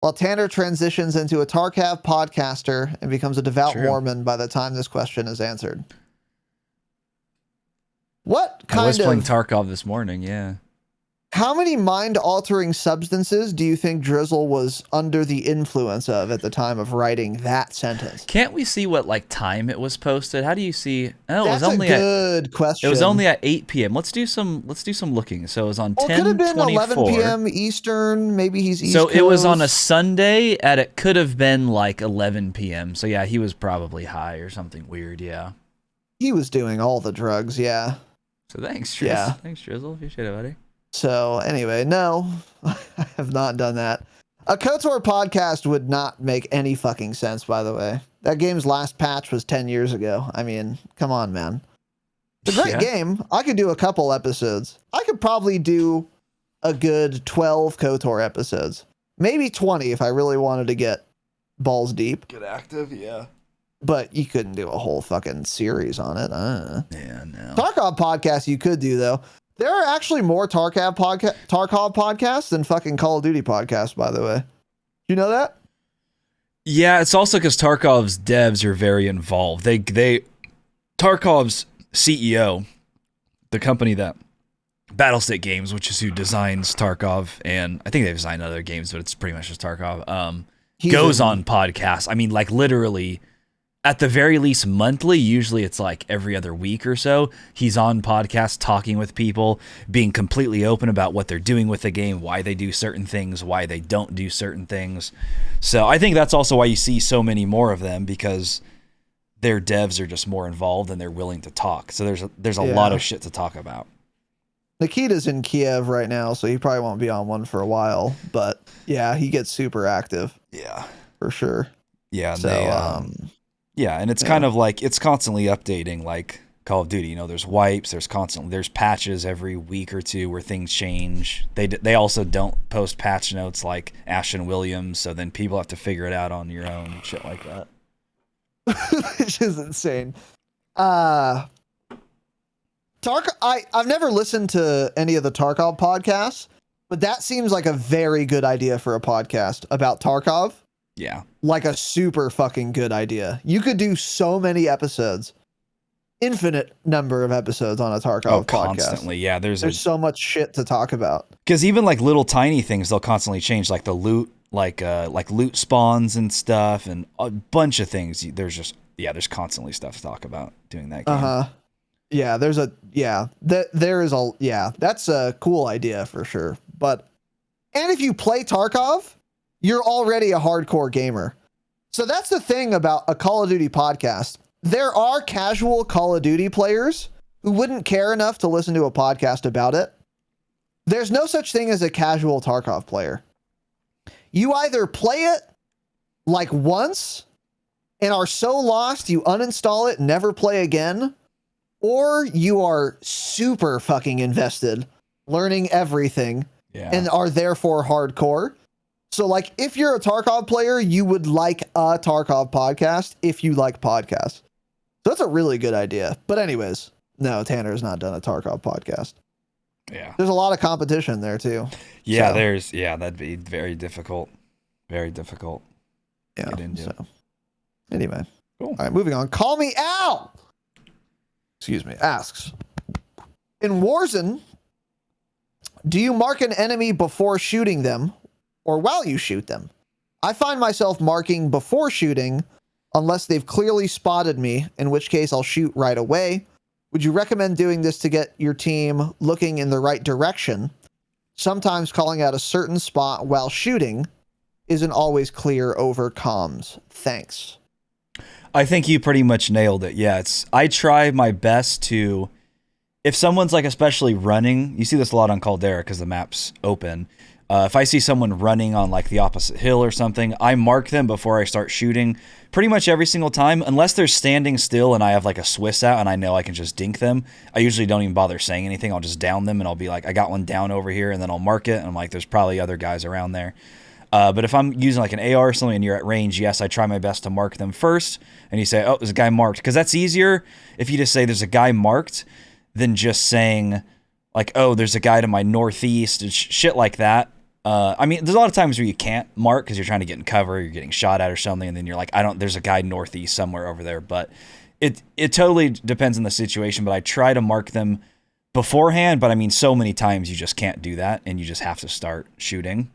while Tanner transitions into a Tarkov podcaster and becomes a devout Mormon by the time this question is answered? What kind of... I was playing Tarkov this morning, yeah. How many mind-altering substances do you think Drizzle was under the influence of at the time of writing that sentence? Can't we see what like time it was posted? How do you see? Oh, that's it was only a good question. It was only at 8 p.m. Let's do some looking. So it was on 10:24. It could have been 11 p.m. Eastern. Maybe he's East So Coast. It was on a Sunday at it could have been like 11 p.m. So yeah, he was probably high or something weird. Yeah. He was doing all the drugs. Yeah. So thanks, Drizzle. Yeah. Thanks, Drizzle. Appreciate it, buddy. So anyway, no, I have not done that. A KOTOR podcast would not make any fucking sense, by the way. That game's last patch was 10 years ago. I mean, come on, man. It's a great game. I could do a couple episodes. I could probably do a good 12 KOTOR episodes. Maybe 20 if I really wanted to get balls deep. Get active, yeah. But you couldn't do a whole fucking series on it. Yeah, no. Tarkov podcast you could do, though. There are actually more Tarkov podcasts than fucking Call of Duty podcasts, by the way. You know that? Yeah, it's also because Tarkov's devs are very involved. Tarkov's CEO, the company that Battlestate Games, which is who designs Tarkov, and I think they've designed other games, but it's pretty much just Tarkov, goes on podcasts. I mean, like literally, at the very least monthly, usually it's like every other week or so, he's on podcasts talking with people, being completely open about what they're doing with the game, why they do certain things, why they don't do certain things. So I think that's also why you see so many more of them, because their devs are just more involved and they're willing to talk. So there's a lot of shit to talk about. Nikita's in Kiev right now, so he probably won't be on one for a while, but yeah, he gets super active. Yeah. For sure. Yeah. And yeah, and it's kind of like, it's constantly updating, like Call of Duty. You know, there's wipes, there's patches every week or two where things change. They also don't post patch notes like Ashton Williams, so then people have to figure it out on your own, shit like that. Which is insane. I've never listened to any of the Tarkov podcasts, but that seems like a very good idea for a podcast about Tarkov. Yeah. Like a super fucking good idea. You could do so many episodes, infinite number of episodes on a Tarkov podcast. Constantly. Yeah. There's so much shit to talk about. Because even like little tiny things, they'll constantly change, like the loot, like loot spawns and stuff, and a bunch of things. There's constantly stuff to talk about doing that game. Yeah. That's a cool idea for sure. And if you play Tarkov, you're already a hardcore gamer. So that's the thing about a Call of Duty podcast. There are casual Call of Duty players who wouldn't care enough to listen to a podcast about it. There's no such thing as a casual Tarkov player. You either play it like once and are so lost you uninstall it and never play again, or you are super fucking invested, learning everything, and are therefore hardcore. So, like, if you're a Tarkov player, you would like a Tarkov podcast if you like podcasts. So that's a really good idea. But anyways, no, Tanner's not done a Tarkov podcast. Yeah. There's a lot of competition there, too. Yeah, that'd be very difficult. Very difficult. Yeah. To get into. So. Anyway. Cool. All right, moving on. Call Me Al! Excuse me. Asks. In Warzone, Do you mark an enemy before shooting them or while you shoot them? I find myself marking before shooting unless they've clearly spotted me, in which case I'll shoot right away. Would you recommend doing this to get your team looking in the right direction? Sometimes calling out a certain spot while shooting isn't always clear over comms. Thanks. I think you pretty much nailed it. Yeah, I try my best to, if someone's like especially running, you see this a lot on Caldera because the map's open. If I see someone running on like the opposite hill or something, I mark them before I start shooting pretty much every single time, unless they're standing still and I have like a Swiss out and I know I can just dink them. I usually don't even bother saying anything. I'll just down them and I'll be like, I got one down over here, and then I'll mark it. And I'm like, there's probably other guys around there. But if I'm using like an AR or something and you're at range, yes, I try my best to mark them first. And you say, oh, there's a guy marked. Because that's easier if you just say there's a guy marked than just saying like, oh, there's a guy to my northeast and shit like that. I mean, there's a lot of times where you can't mark because you're trying to get in cover, you're getting shot at or something, and then you're like, there's a guy northeast somewhere over there. But it totally depends on the situation, but I try to mark them beforehand. But I mean, so many times you just can't do that, and you just have to start shooting.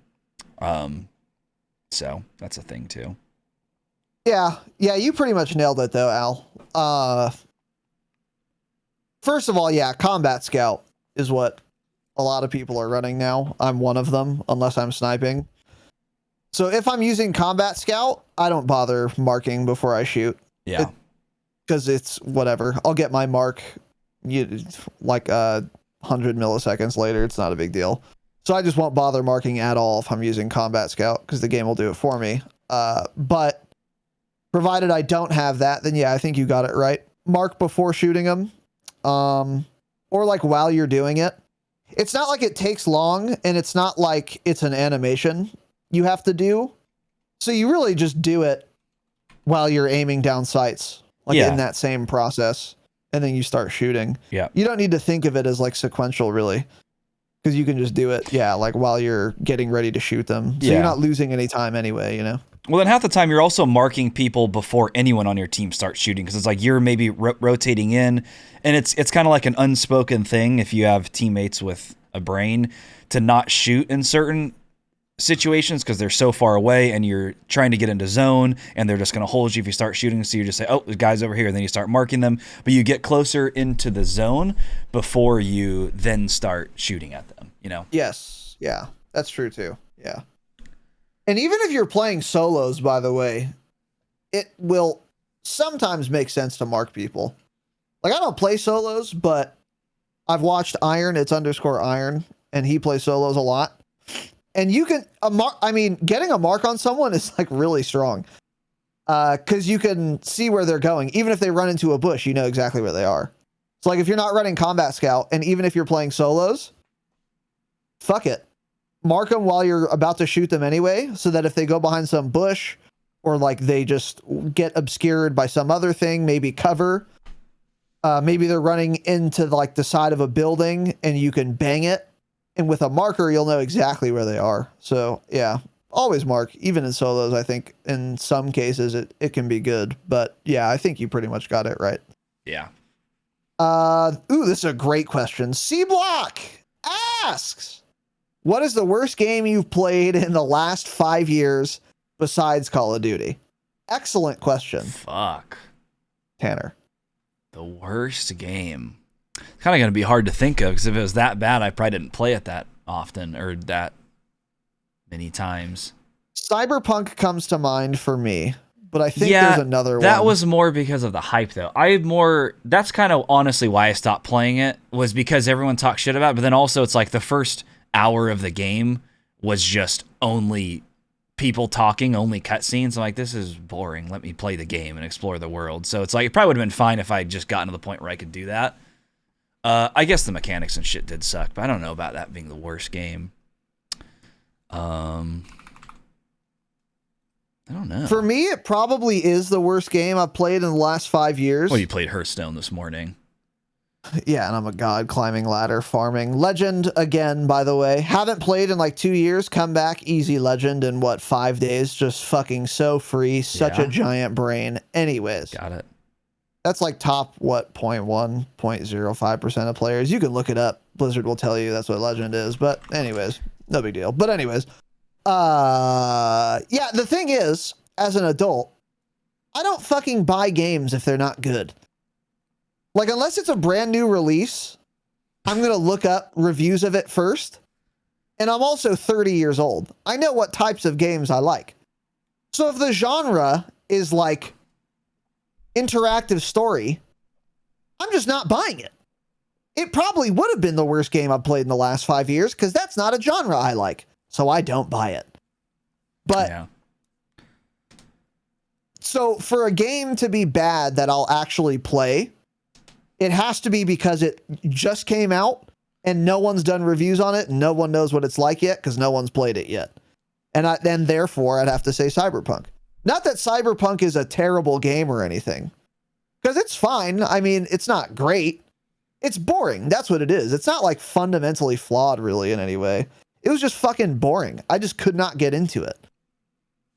So that's a thing too. Yeah, you pretty much nailed it though, Al. First of all, yeah, Combat Scout is what a lot of people are running now. I'm one of them, unless I'm sniping. So if I'm using Combat Scout, I don't bother marking before I shoot. Yeah. Because it's whatever. I'll get my mark like 100 milliseconds later. It's not a big deal. So I just won't bother marking at all if I'm using Combat Scout because the game will do it for me. But provided I don't have that, then yeah, I think you got it right. Mark before shooting them. Or like while you're doing it. It's not like it takes long, and it's not like it's an animation you have to do. So you really just do it while you're aiming down sights, like in that same process, and then you start shooting. Yeah. You don't need to think of it as like sequential, really, because you can just do it, like while you're getting ready to shoot them. So you're not losing any time anyway, you know? Well, then half the time you're also marking people before anyone on your team starts shooting, because it's like you're maybe rotating in, and it's kind of like an unspoken thing if you have teammates with a brain to not shoot in certain situations because they're so far away and you're trying to get into zone and they're just going to hold you if you start shooting. So you just say, oh, there's guys over here, and then you start marking them, but you get closer into the zone before you then start shooting at them, you know? Yes. Yeah, that's true too. Yeah. And even if you're playing solos, by the way, it will sometimes make sense to mark people. Like, I don't play solos, but I've watched Iron, it's _Iron, and he plays solos a lot. And you can, getting a mark on someone is like really strong. Because you can see where they're going. Even if they run into a bush, you know exactly where they are. So like if you're not running Combat Scout, and even if you're playing solos, fuck it. Mark them while you're about to shoot them anyway, so that if they go behind some bush or like they just get obscured by some other thing, maybe cover, maybe they're running into like the side of a building and you can bang it. And with a marker, you'll know exactly where they are. So yeah, always mark, even in solos. I think in some cases it can be good, but yeah, I think you pretty much got it right. Yeah. This is a great question. C Block asks, what is the worst game you've played in the last 5 years besides Call of Duty? Excellent question. Fuck. Tanner. The worst game. It's kind of going to be hard to think of, because if it was that bad, I probably didn't play it that often or that many times. Cyberpunk comes to mind for me, but I think there's another one. That was more because of the hype, though. That's kind of honestly why I stopped playing it, was because everyone talked shit about it, but then also it's like the first hour of the game was just only people talking, only cutscenes. I'm like, this is boring. Let me play the game and explore the world. So it's like, it probably would have been fine if I had just gotten to the point where I could do that. I guess the mechanics and shit did suck, but I don't know about that being the worst game. I don't know. For me, it probably is the worst game I've played in the last 5 years. Well, you played Hearthstone this morning. Yeah, and I'm a god, climbing ladder, farming. Legend again, by the way. Haven't played in like 2 years. Come back, easy legend in 5 days. Just fucking so free. Such a giant brain. Anyways. Got it. That's like top, 0.1, 0.05% of players. You can look it up. Blizzard will tell you that's what Legend is. But anyways, no big deal. But anyways, yeah, the thing is, as an adult, I don't fucking buy games if they're not good. Like, unless it's a brand new release, I'm going to look up reviews of it first. And I'm also 30 years old. I know what types of games I like. So if the genre is like interactive story, I'm just not buying it. It probably would have been the worst game I've played in the last 5 years because that's not a genre I like. So I don't buy it. But yeah. So for a game to be bad that I'll actually play, it has to be because it just came out and no one's done reviews on it and no one knows what it's like yet because no one's played it yet. And then therefore I'd have to say Cyberpunk. Not that Cyberpunk is a terrible game or anything, because it's fine. I mean, it's not great. It's boring. That's what it is. It's not like fundamentally flawed really in any way. It was just fucking boring. I just could not get into it.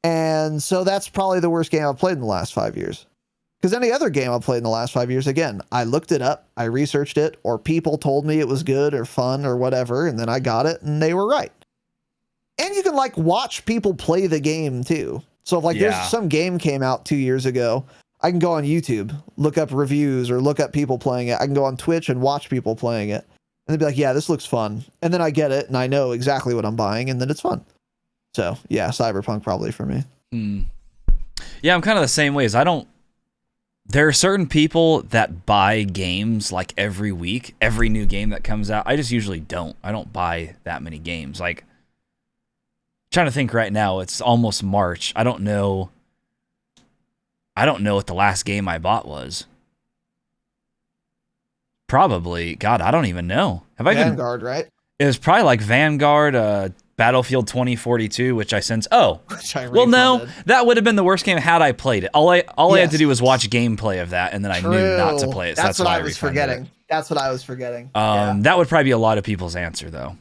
And so that's probably the worst game I've played in the last 5 years. Because any other game I've played in the last 5 years, again, I looked it up, I researched it, or people told me it was good or fun or whatever, and then I got it and they were right. And you can like watch people play the game too. So if like there's some game came out 2 years ago, I can go on YouTube, look up reviews or look up people playing it. I can go on Twitch and watch people playing it. And they'd be like, yeah, this looks fun. And then I get it and I know exactly what I'm buying and then it's fun. So yeah, Cyberpunk probably for me. Yeah, I'm kind of the same way. There are certain people that buy games like every week, every new game that comes out. I just usually don't. I don't buy that many games. Like, trying to think right now, it's almost March. I don't know what the last game I bought was. Probably, God, I don't even know. Vanguard, right? It was probably like Vanguard, Battlefield 2042, which I since. Oh, well, no, that would have been the worst game had I played it. All I had to do was watch gameplay of that, and then I knew not to play it. So that's what I was forgetting. That's what I was forgetting. That would probably be a lot of people's answer, though.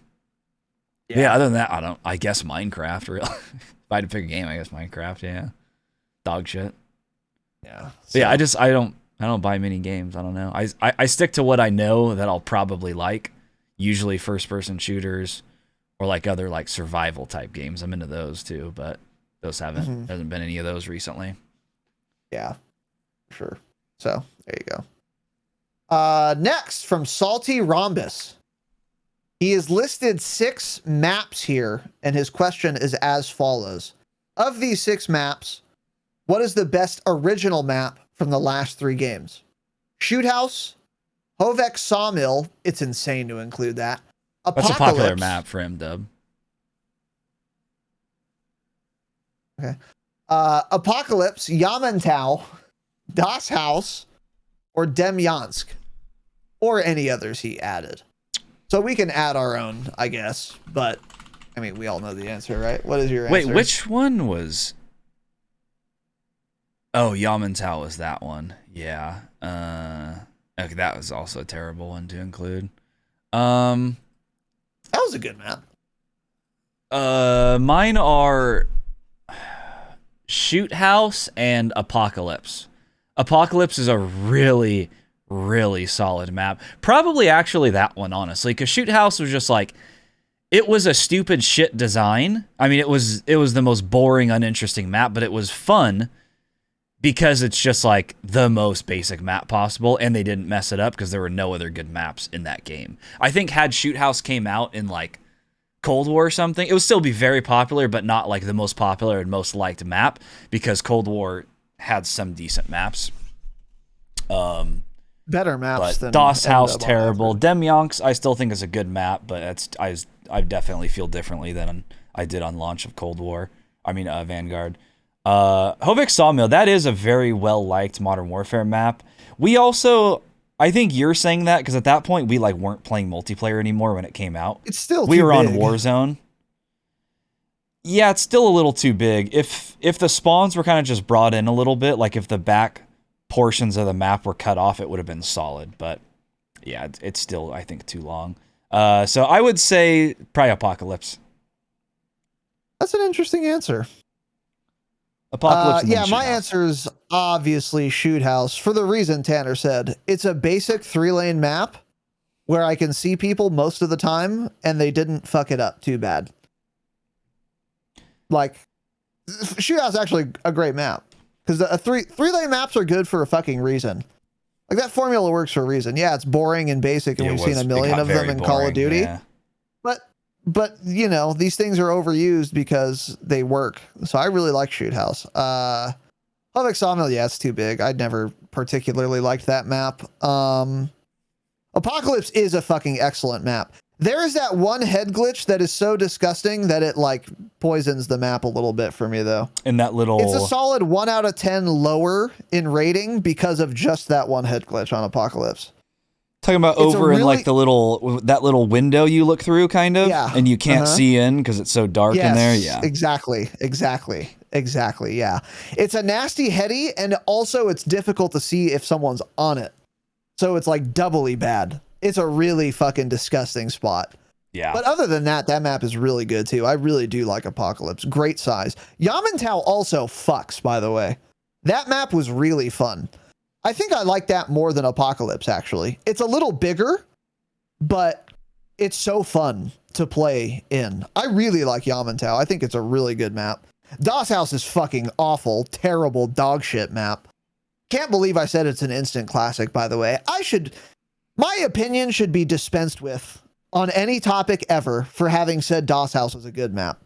Yeah. Other than that, I guess Minecraft. Really, if I had to pick a game, I guess Minecraft. Yeah, dog shit. Yeah. So. Yeah, I don't buy many games. I don't know. I stick to what I know that I'll probably like. Usually first person shooters. Or like other like survival type games. I'm into those too, but those hasn't been any of those recently. Yeah, sure. So there you go. Next from Salty Rhombus. He has listed 6 maps here, and his question is as follows. Of these 6 maps, what is the best original map from the last 3 games? Shoot House, Hovek Sawmill. It's insane to include that. That's a popular map for him, Dub. Okay. Apocalypse, Yamantau, Das House, or Demyansk, or any others he added. So we can add our own, I guess. But, I mean, we all know the answer, right? What is your answer? Wait, which one was... Oh, Yamantau was that one. Yeah. Okay, that was also a terrible one to include. That was a good map. Mine are Shoot House and Apocalypse. Apocalypse is a really, really solid map. Probably actually that one, honestly, because Shoot House was just like, it was a stupid shit design. I mean, it was the most boring, uninteresting map, but it was fun because it's just like the most basic map possible, and they didn't mess it up because there were no other good maps in that game. I think had Shoot House came out in like Cold War or something, it would still be very popular, but not like the most popular and most liked map because Cold War had some decent maps. Better maps than DOS House, terrible. Demyansk, I still think is a good map, but I definitely feel differently than I did on launch of Cold War. I mean, Vanguard. Hovek Sawmill, that is a very well-liked Modern Warfare map. We also, I think you're saying that because at that point we like weren't playing multiplayer anymore when it came out. It's still we too were big. On Warzone. Yeah, it's still a little too big. If the spawns were kind of just brought in a little bit, like if the back portions of the map were cut off, it would have been solid. But yeah, it's still, I think, too long. So I would say probably Apocalypse. That's an interesting answer. Apocalypse. Yeah, my answer is obviously Shoot House for the reason Tanner said. It's a basic 3-lane map where I can see people most of the time and they didn't fuck it up too bad. Like, Shootout's actually a great map because the three-lane maps are good for a fucking reason. Like, that formula works for a reason. Yeah, it's boring and basic, and we've seen a million of them in Call of Duty. Yeah. But you know, these things are overused because they work. So I really like Shoot House. Public Sawmill, yeah, it's too big. I'd never particularly liked that map. Apocalypse is a fucking excellent map. There is that one head glitch that is so disgusting that it like poisons the map a little bit for me, though. And that little... It's a solid 1 out of 10 lower in rating because of just that one head glitch on Apocalypse. Talking about it's over in like that little window you look through, kind of, yeah, and you can't see in because it's so dark in there. Yeah, exactly. Yeah, it's a nasty heady, and also it's difficult to see if someone's on it, so it's like doubly bad. It's a really fucking disgusting spot. Yeah, but other than that, that map is really good too. I really do like Apocalypse. Great size. Yamantau also fucks, by the way. That map was really fun. I think I like that more than Apocalypse, actually. It's a little bigger, but it's so fun to play in. I really like Yamantau. I think it's a really good map. DOS House is fucking awful, terrible dog shit map. Can't believe I said it's an instant classic, by the way. My opinion should be dispensed with on any topic ever for having said DOS House was a good map.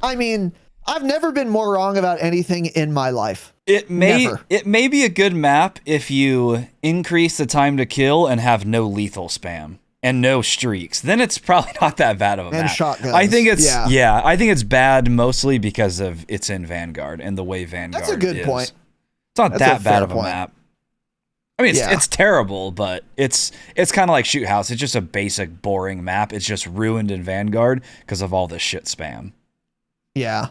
I mean, I've never been more wrong about anything in my life. It may be a good map if you increase the time to kill and have no lethal spam and no streaks. Then it's probably not that bad of a map. And shotguns. I think it's I think it's bad mostly because of it's in Vanguard and the way Vanguard is. That's a good point. It's not that bad of a map. I mean, it's terrible, but it's kind of like Shoot House. It's just a basic, boring map. It's just ruined in Vanguard because of all the shit spam. Yeah.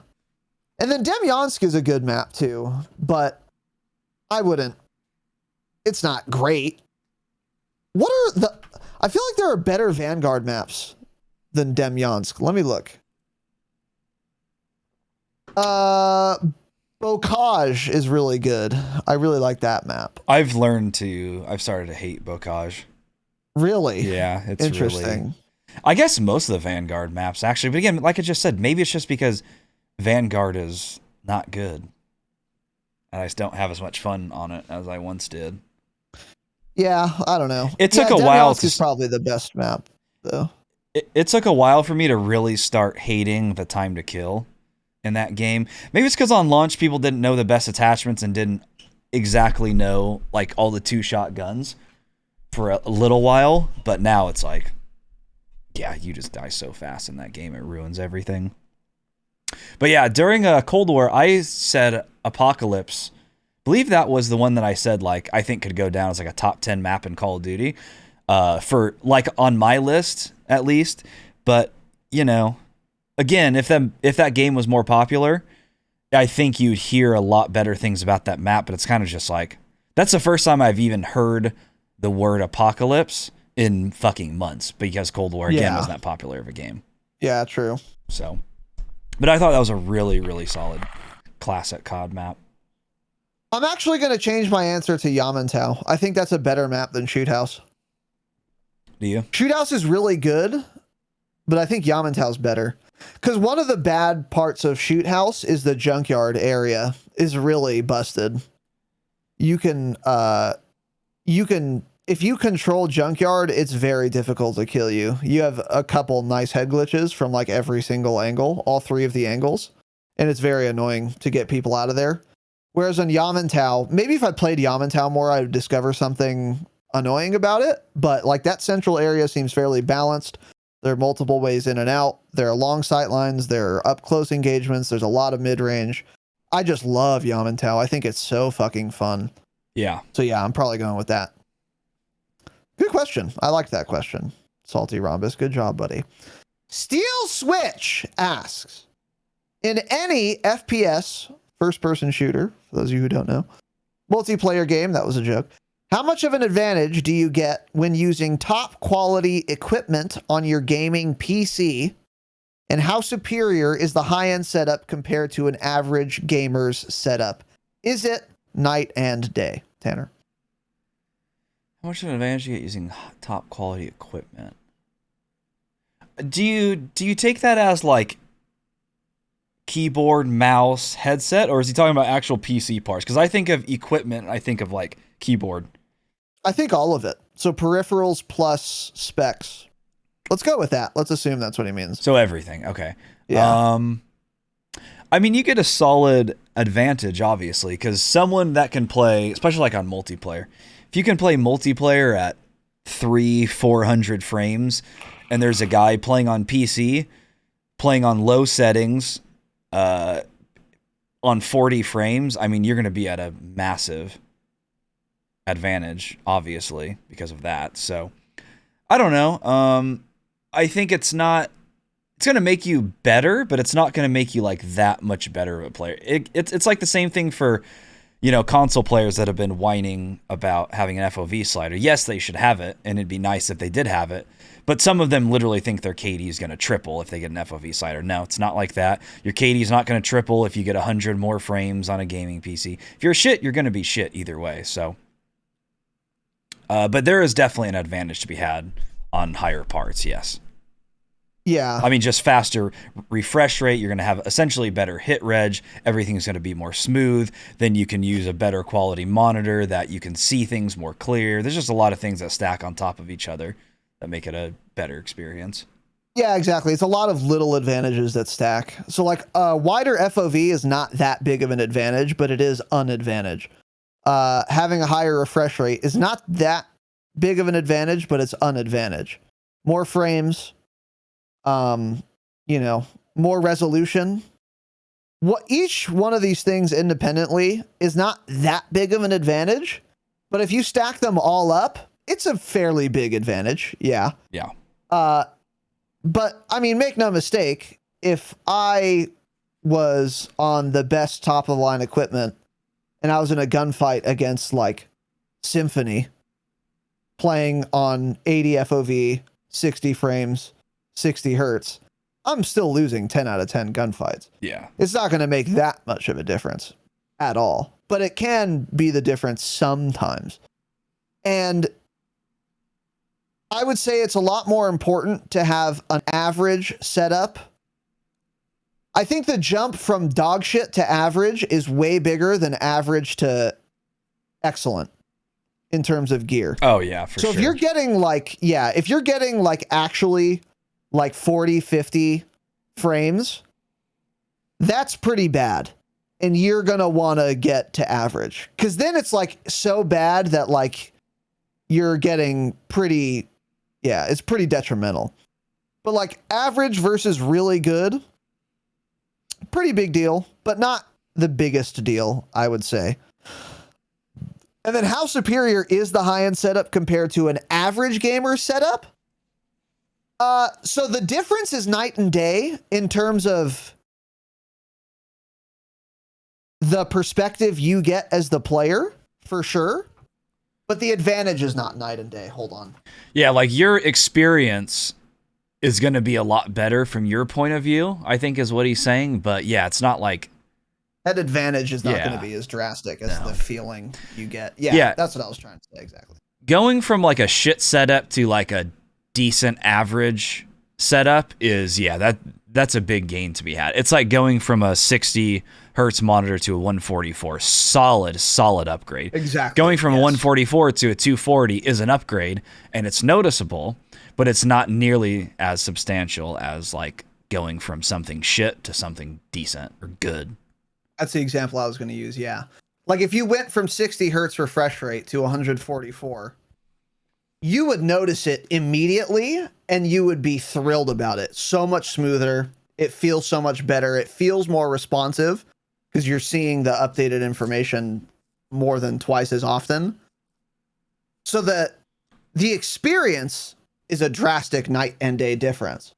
And then Demyansk is a good map too, but I wouldn't. It's not great. I feel like there are better Vanguard maps than Demyansk. Let me look. Bocage is really good. I really like that map. I've started to hate Bocage. Really? Yeah, it's interesting. Really, I guess most of the Vanguard maps actually, but again, like I just said, maybe it's just because Vanguard is not good, and I just don't have as much fun on it as I once did. Yeah, I don't know. It took a while. It's probably the best map, though. It took a while for me to really start hating the time to kill in that game. Maybe it's because on launch people didn't know the best attachments and didn't exactly know like all the 2-shot guns for a little while. But now it's like, yeah, you just die so fast in that game, it ruins everything. But yeah, during Cold War, I said Apocalypse. I believe that was the one that I said, like, I think could go down as like a top 10 map in Call of Duty. For like on my list, at least. But, you know, again, if that game was more popular, I think you'd hear a lot better things about that map. But it's kind of just like, that's the first time I've even heard the word Apocalypse in fucking months, because Cold War, again, wasn't that popular of a game. Yeah, true. So... But I thought that was a really, really solid classic COD map. I'm actually going to change my answer to Yamantau. I think that's a better map than Shoot House. Do you? Shoot House is really good, but I think Yamantau's better. Because one of the bad parts of Shoot House is the junkyard area is really busted. You can if you control junkyard, it's very difficult to kill you. You have a couple nice head glitches from like every single angle, all 3 of the angles, and it's very annoying to get people out of there. Whereas on Yamantau, maybe if I played Yamantau more, I would discover something annoying about it, but like that central area seems fairly balanced. There are multiple ways in and out. There are long sight lines. There are up close engagements. There's a lot of mid range. I just love Yamantau. I think it's so fucking fun. Yeah. So yeah, I'm probably going with that. Good question. I like that question. Salty Rhombus. Good job, buddy. Steel Switch asks, in any FPS, first-person shooter, for those of you who don't know, multiplayer game, that was a joke, how much of an advantage do you get when using top-quality equipment on your gaming PC, and how superior is the high-end setup compared to an average gamer's setup? Is it night and day? Tanner? How much of an advantage do you get using top quality equipment? Do you take that as like keyboard, mouse, headset, or is he talking about actual PC parts? Because I think of equipment, I think of like keyboard. I think all of it. So peripherals plus specs. Let's go with that. Let's assume that's what he means. So everything. Okay. Yeah. I mean, you get a solid advantage, obviously, because someone that can play, especially like on multiplayer, if you can play multiplayer at 400 frames, and there's a guy playing on PC, playing on low settings, on 40 frames, I mean, you're going to be at a massive advantage, obviously, because of that. So, I don't know. I think it's going to make you better, but it's not going to make you like that much better of a player. It's like the same thing for, console players that have been whining about having an FOV slider. Yes, they should have it, and it'd be nice if they did have it. But some of them literally think their KD is going to triple if they get an FOV slider. No, it's not like that. Your KD is not going to triple if you get 100 more frames on a gaming PC. If you're shit, you're going to be shit either way. So, but there is definitely an advantage to be had on higher parts, yes. Yeah. I mean, just faster refresh rate. You're going to have essentially better hit reg. Everything's going to be more smooth. Then you can use a better quality monitor that you can see things more clear. There's just a lot of things that stack on top of each other that make it a better experience. Yeah, exactly. It's a lot of little advantages that stack. So like wider FOV is not that big of an advantage, but it is an advantage. Having a higher refresh rate is not that big of an advantage, but it's an advantage. More frames, more resolution. Each one of these things independently is not that big of an advantage, but if you stack them all up, it's a fairly big advantage. Yeah. Yeah. But I mean, make no mistake, if I was on the best top of the line equipment and I was in a gunfight against like Symphony playing on 80 FOV, 60 frames, 60 hertz, I'm still losing 10 out of 10 gunfights. Yeah. It's not going to make that much of a difference at all, but it can be the difference sometimes. And I would say it's a lot more important to have an average setup. I think the jump from dog shit to average is way bigger than average to excellent in terms of gear. Oh yeah, for sure. So if you're getting actually like 40, 50 frames, that's pretty bad. And you're going to want to get to average. Because then it's like so bad that like you're getting pretty, it's pretty detrimental. But like average versus really good, pretty big deal, but not the biggest deal, I would say. And then how superior is the high-end setup compared to an average gamer setup? So the difference is night and day in terms of the perspective you get as the player, for sure. But the advantage is not night and day. Hold on. Yeah, like your experience is going to be a lot better from your point of view, I think is what he's saying. But yeah, it's not like... that advantage is not going to be as drastic as the feeling you get. Yeah, that's what I was trying to say, exactly. Going from like a shit setup to like a decent average setup is, that's a big gain to be had. It's like going from a 60 hertz monitor to a 144. Solid upgrade. Exactly. Going from a 144 to a 240 is an upgrade, and it's noticeable, but it's not nearly as substantial as like going from something shit to something decent or good. That's the example I was going to use, yeah. Like if you went from 60 hertz refresh rate to 144, you would notice it immediately and you would be thrilled about it. So much smoother. It feels so much better. It feels more responsive because you're seeing the updated information more than twice as often. So that the experience is a drastic night and day difference.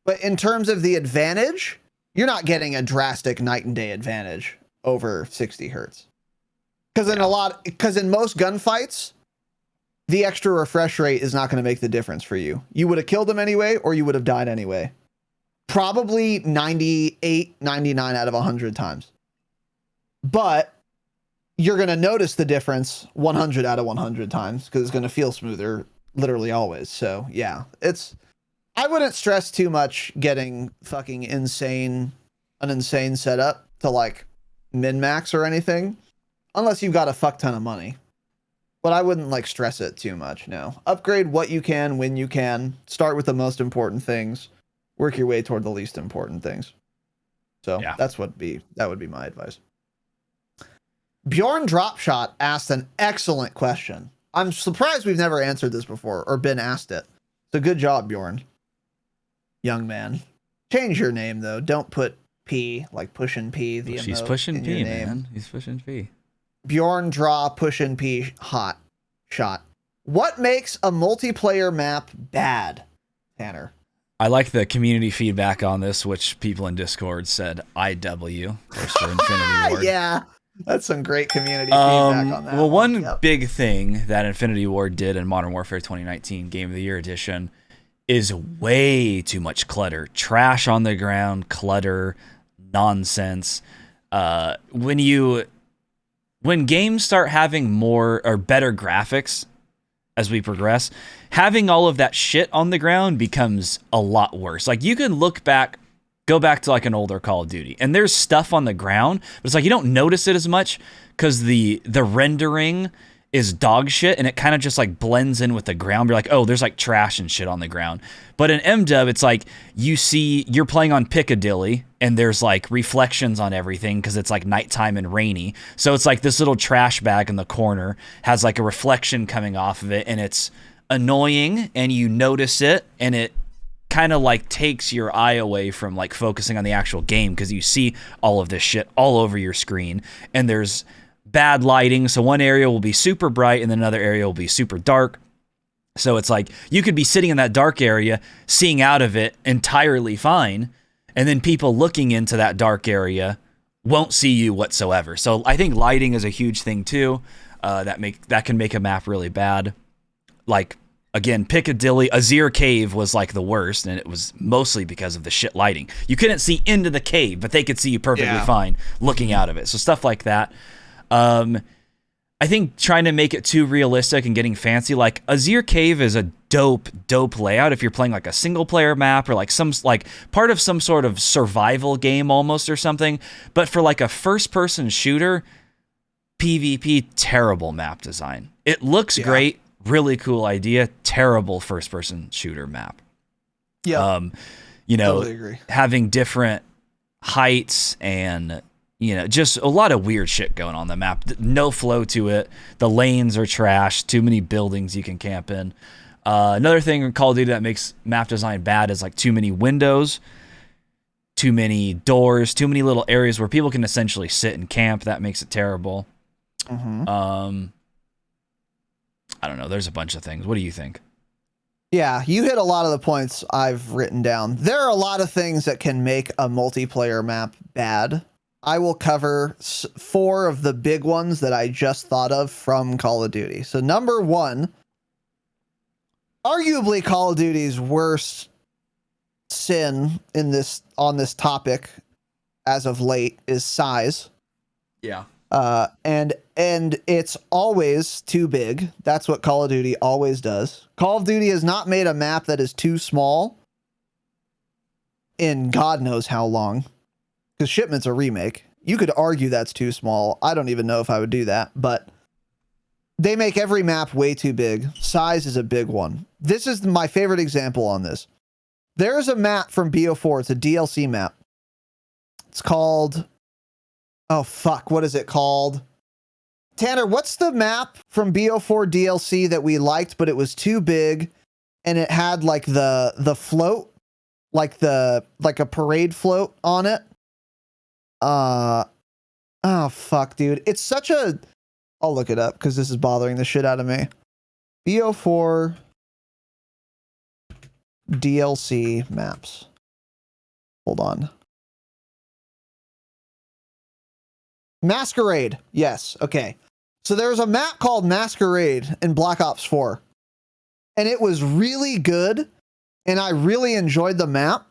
But in terms of the advantage, you're not getting a drastic night and day advantage over 60 hertz. Because in most gunfights, the extra refresh rate is not going to make the difference for you. You would have killed them anyway, or you would have died anyway. Probably 98, 99 out of 100 times. But you're going to notice the difference 100 out of 100 times because it's going to feel smoother literally always. So yeah, I wouldn't stress too much getting fucking an insane setup to like min max or anything, unless you've got a fuck ton of money. But I wouldn't like stress it too much. No, upgrade what you can when you can. Start with the most important things. Work your way toward the least important things. So yeah, that would be my advice. Bjorn Dropshot asked an excellent question. I'm surprised we've never answered this before or been asked it. So good job, Bjorn. Young man. Change your name though. Don't put P like pushing P. She's pushing P, man. He's pushing P. Bjorn Draw pushing P hot shot. What makes a multiplayer map bad, Tanner? I like the community feedback on this, which people in Discord said IW for Infinity Ward. Yeah, that's some great community feedback on that. Well, one big thing that Infinity Ward did in Modern Warfare 2019 Game of the Year Edition is way too much clutter. Trash on the ground, clutter, nonsense. When games start having more or better graphics as we progress, having all of that shit on the ground becomes a lot worse. Like you can go back to like an older Call of Duty and there's stuff on the ground, but it's like you don't notice it as much because the rendering is dog shit and it kind of just like blends in with the ground. You're like, oh, there's like trash and shit on the ground. But in MW, it's like you're playing on Piccadilly and there's like reflections on everything because it's like nighttime and rainy. So it's like this little trash bag in the corner has like a reflection coming off of it and it's annoying and you notice it and it kind of like takes your eye away from like focusing on the actual game because you see all of this shit all over your screen and there's bad lighting, so one area will be super bright and then another area will be super dark. So it's like you could be sitting in that dark area seeing out of it entirely fine, and then people looking into that dark area won't see you whatsoever. So I think lighting is a huge thing too. That can make a map really bad. Like again, Piccadilly, Azir Cave was like the worst, and it was mostly because of the shit lighting. You couldn't see into the cave, but they could see you perfectly fine looking out of it. So stuff like that. I think trying to make it too realistic and getting fancy, like Azir Cave is a dope layout if you're playing like a single player map or like some like part of some sort of survival game almost or something. But for like a first person shooter, PvP, terrible map design. It looks great, really cool idea, terrible first person shooter map. Yeah. Totally agree. Having different heights and just a lot of weird shit going on the map. No flow to it. The lanes are trash. Too many buildings you can camp in. Another thing in Call of Duty that makes map design bad is like too many windows, too many doors, too many little areas where people can essentially sit and camp. That makes it terrible. Mm-hmm. I don't know. There's a bunch of things. What do you think? Yeah, you hit a lot of the points I've written down. There are a lot of things that can make a multiplayer map bad. I will cover 4 of the big ones that I just thought of from Call of Duty. So number 1, arguably Call of Duty's worst sin on this topic as of late is size. Yeah. And it's always too big. That's what Call of Duty always does. Call of Duty has not made a map that is too small in God knows how long. Because Shipment's a remake. You could argue that's too small. I don't even know if I would do that, but they make every map way too big. Size is a big one. This is my favorite example on this. There's a map from BO4. It's a DLC map. It's called... Oh, fuck. What is it called? Tanner, what's the map from BO4 DLC that we liked, but it was too big and it had like the float, like a parade float on it? Oh, fuck, dude. It's such a... I'll look it up because this is bothering the shit out of me. BO4 DLC maps. Hold on. Masquerade. Yes. Okay. So there's a map called Masquerade in Black Ops 4. And it was really good. And I really enjoyed the map.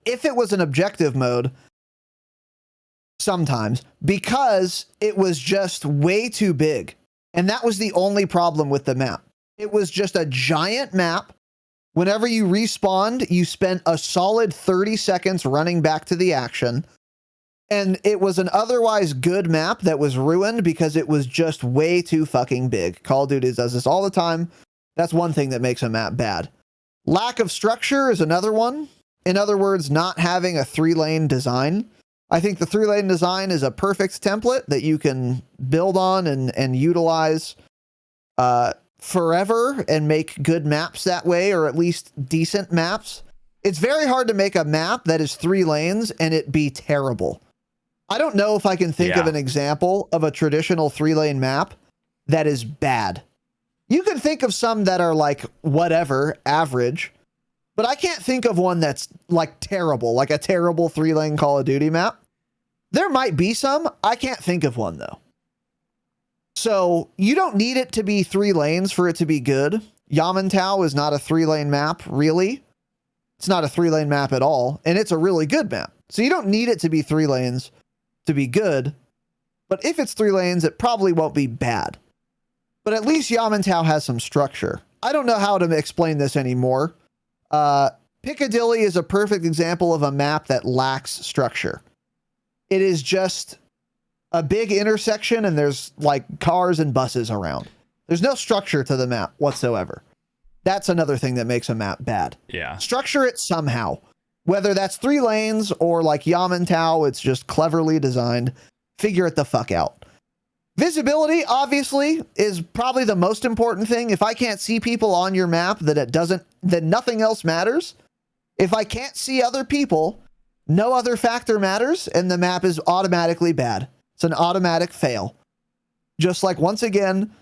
If it was an objective mode. sometimes because it was just way too big. And that was the only problem with the map. It was just a giant map. Whenever you respawned, you spent a solid 30 seconds running back to the action. And it was an otherwise good map that was ruined because it was just way too fucking big. Call of Duty does this all the time. That's one thing that makes a map bad. Lack of structure is another one. In other words, not having a 3-lane design. I think the 3-lane design is a perfect template that you can build on and utilize forever and make good maps that way, or at least decent maps. It's very hard to make a map that is 3 lanes and it be terrible. I don't know if I can think of an example of a traditional 3-lane map that is bad. You can think of some that are like whatever, average, but I can't think of one that's like terrible, like a terrible 3-lane Call of Duty map. There might be some. I can't think of one though. So you don't need it to be 3 lanes for it to be good. Yamantau is not a 3-lane map, really. It's not a 3-lane map at all, and it's a really good map. So you don't need it to be 3 lanes to be good. But if it's 3 lanes, it probably won't be bad. But at least Yamantau has some structure. I don't know how to explain this anymore. Piccadilly is a perfect example of a map that lacks structure. It is just a big intersection and there's like cars and buses around. There's no structure to the map whatsoever. That's another thing that makes a map bad. Yeah. Structure it somehow. Whether that's 3 lanes or like Yamantau, it's just cleverly designed. Figure it the fuck out. Visibility, obviously, is probably the most important thing. If I can't see people on your map, then nothing else matters. If I can't see other people, no other factor matters, and the map is automatically bad. It's an automatic fail. Just like, once again,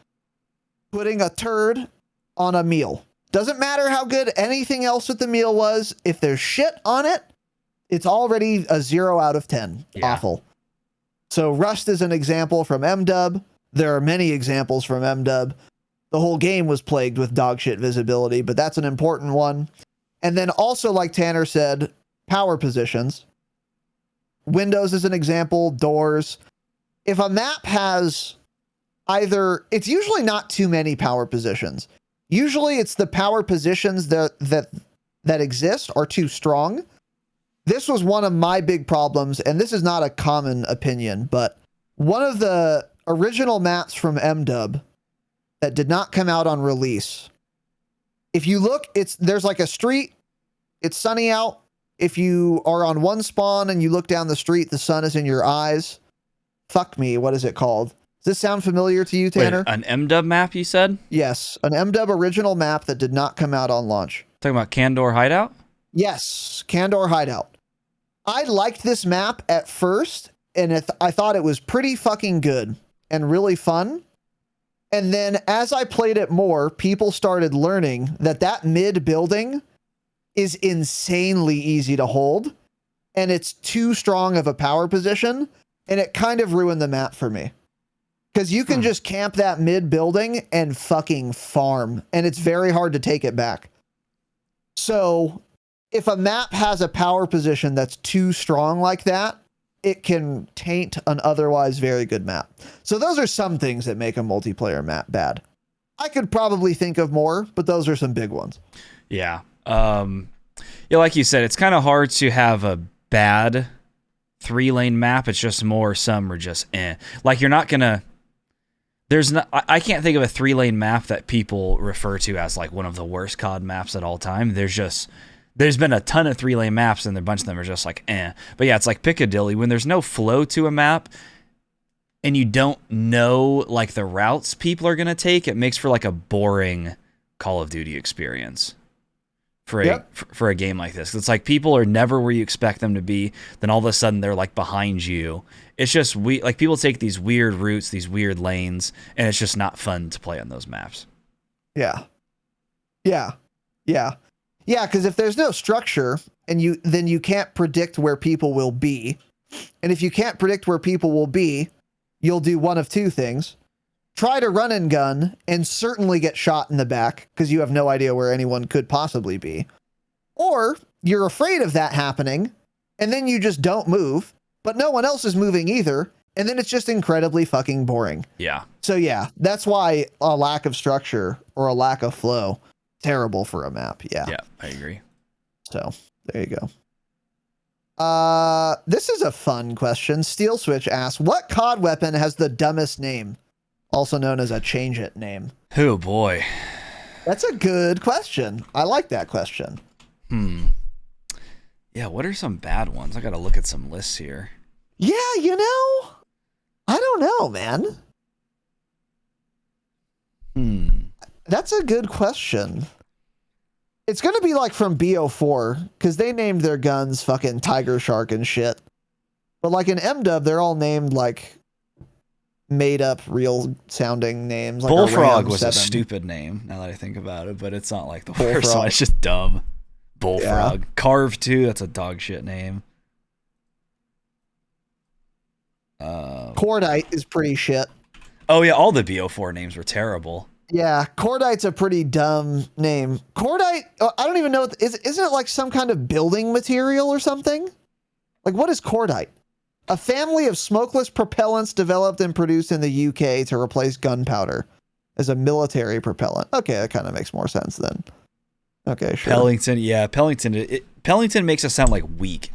putting a turd on a meal. Doesn't matter how good anything else with the meal was. If there's shit on it, it's already a 0 out of 10. Yeah. Awful. So Rust is an example from MDub. There are many examples from MDub. The whole game was plagued with dog shit visibility, but that's an important one. And then also, like Tanner said, power positions. Windows is an example, doors. If a map has it's usually not too many power positions. Usually it's the power positions that exist are too strong. This was one of my big problems, and this is not a common opinion, but one of the original maps from MDub that did not come out on release. If you look, there's like a street, it's sunny out. If you are on one spawn and you look down the street, the sun is in your eyes. Fuck me, what is it called? Does this sound familiar to you, Tanner? Wait, an MDub map, you said? Yes, an MDub original map that did not come out on launch. Talking about Candor Hideout? Yes, Candor Hideout. I liked this map at first, and I thought it was pretty fucking good and really fun. And then as I played it more, people started learning that mid building is insanely easy to hold, and it's too strong of a power position, and it kind of ruined the map for me. Because you can just camp that mid building and fucking farm, and it's very hard to take it back. So if a map has a power position that's too strong like that, it can taint an otherwise very good map. So those are some things that make a multiplayer map bad. I could probably think of more, but those are some big ones. Yeah. Yeah, like you said, it's kind of hard to have a bad 3-lane map. It's just more some are just eh. Like you're not gonna. I can't think of a 3-lane map that people refer to as like one of the worst COD maps at all time. There's been a ton of 3-lane maps, and a bunch of them are just like eh. But yeah, it's like Piccadilly. When there's no flow to a map, and you don't know like the routes people are gonna take, it makes for like a boring Call of Duty experience for a game like this. It's like people are never where you expect them to be. Then all of a sudden they're like behind you. It's just like people take these weird routes, these weird lanes, and it's just not fun to play on those maps. Yeah. Because if there's no structure then you can't predict where people will be. And if you can't predict where people will be, you'll do one of two things. Try to run and gun and certainly get shot in the back because you have no idea where anyone could possibly be. Or you're afraid of that happening and then you just don't move but no one else is moving either. And then it's just incredibly fucking boring. Yeah. So yeah, that's why a lack of structure or a lack of flow, terrible for a map. Yeah. Yeah, I agree. So there you go. This is a fun question. Steel Switch asks, what COD weapon has the dumbest name? Also known as a change it name. Oh boy. That's a good question. I like that question. Yeah, what are some bad ones? I gotta look at some lists here. Yeah, you know, I don't know, man. That's a good question. It's going to be like from BO4 because they named their guns fucking Tiger Shark and shit. But like in MW, they're all named like made up real sounding names. Like Bullfrog was a stupid name now that I think about it, but it's not like the worst one. It's just dumb. Bullfrog. Yeah. Carve 2, that's a dog shit name. Cordite is pretty shit. Oh yeah, all the BO4 names were terrible. Yeah, Cordite's a pretty dumb name. Cordite, I don't even know. Isn't it like some kind of building material or something? Like, what is Cordite? A family of smokeless propellants developed and produced in the UK to replace gunpowder as a military propellant. Okay, that kind of makes more sense then. Okay, sure. Pellington, yeah, Pellington. Pellington makes us sound like weak,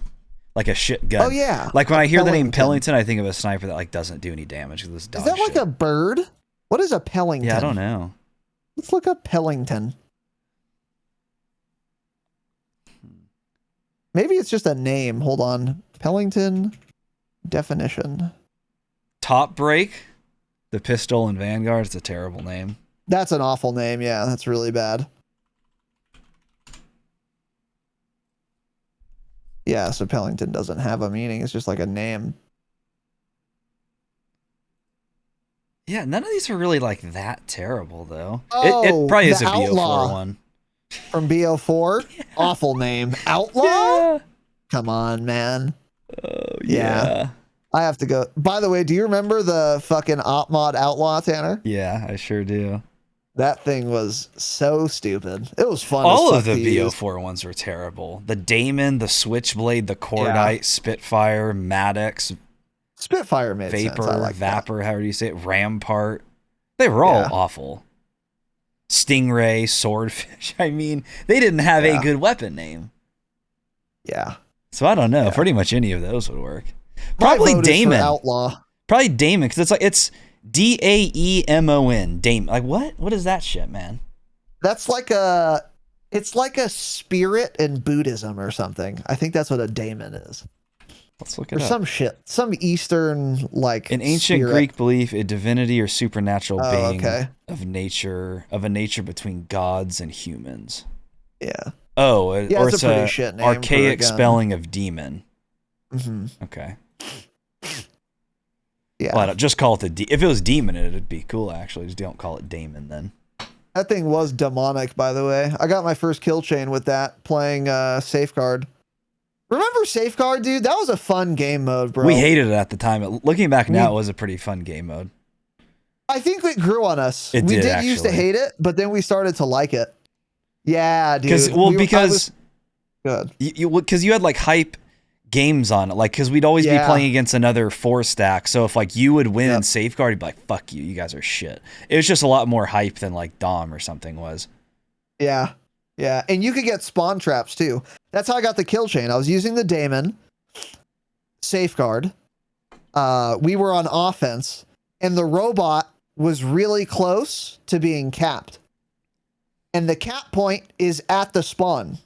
like a shit gun. Oh yeah. Like when I hear the name Pellington, I think of a sniper that like doesn't do any damage. Is that like a bird? What is a Pellington? Yeah, I don't know. Let's look up Pellington. Maybe it's just a name. Hold on. Pellington definition. Top Break, the pistol in Vanguard. It's a terrible name. That's an awful name. Yeah, that's really bad. Yeah, so Pellington doesn't have a meaning. It's just like a name. Yeah, none of these are really like that terrible though. Oh, it probably is a BO4 one. From BO4? Yeah. Awful name. Outlaw? Yeah. Come on, man. Oh, yeah. I have to go. By the way, do you remember the fucking op mod Outlaw, Tanner? Yeah, I sure do. That thing was so stupid. It was fun. All of the BO4 ones were terrible. The Damon, the Switchblade, the Cordite, Spitfire, Maddox, Spitfire made Vapor, sense. I like Vapor, however you say it, Rampart. They were all awful. Stingray, Swordfish. I mean, they didn't have a good weapon name. Yeah. So I don't know. Pretty much any of those would work. Probably Damon. Outlaw. Probably Damon, because it's Daemon. Damon. Like what? What is that shit, man? That's like it's like a spirit in Buddhism or something. I think that's what a daemon is. Let's look it up. Some shit. Some Eastern, like, an ancient spirit. Greek belief, a divinity or supernatural being of a nature between gods and humans. Yeah. Oh, yeah, or it's a pretty shit name archaic spelling of demon. Mm-hmm. Okay. Yeah. Well, just call it if it was demon, it'd be cool, actually. Just don't call it Damon then. That thing was demonic, by the way. I got my first kill chain with that, playing Safeguard. Remember Safeguard, dude? That was a fun game mode, bro. We hated it at the time. Looking back now, it was a pretty fun game mode. I think it grew on us. We did used to hate it, but then we started to like it. Yeah, dude. Because good. Because you had like hype games on it, like because we'd always be playing against another 4-stack. So if like you would win in Safeguard, you'd be like, "Fuck you, you guys are shit." It was just a lot more hype than like Dom or something was. Yeah. Yeah, and you could get spawn traps too. That's how I got the kill chain. I was using the Daemon, Safeguard. We were on offense, and the robot was really close to being capped. And the cap point is at the spawn.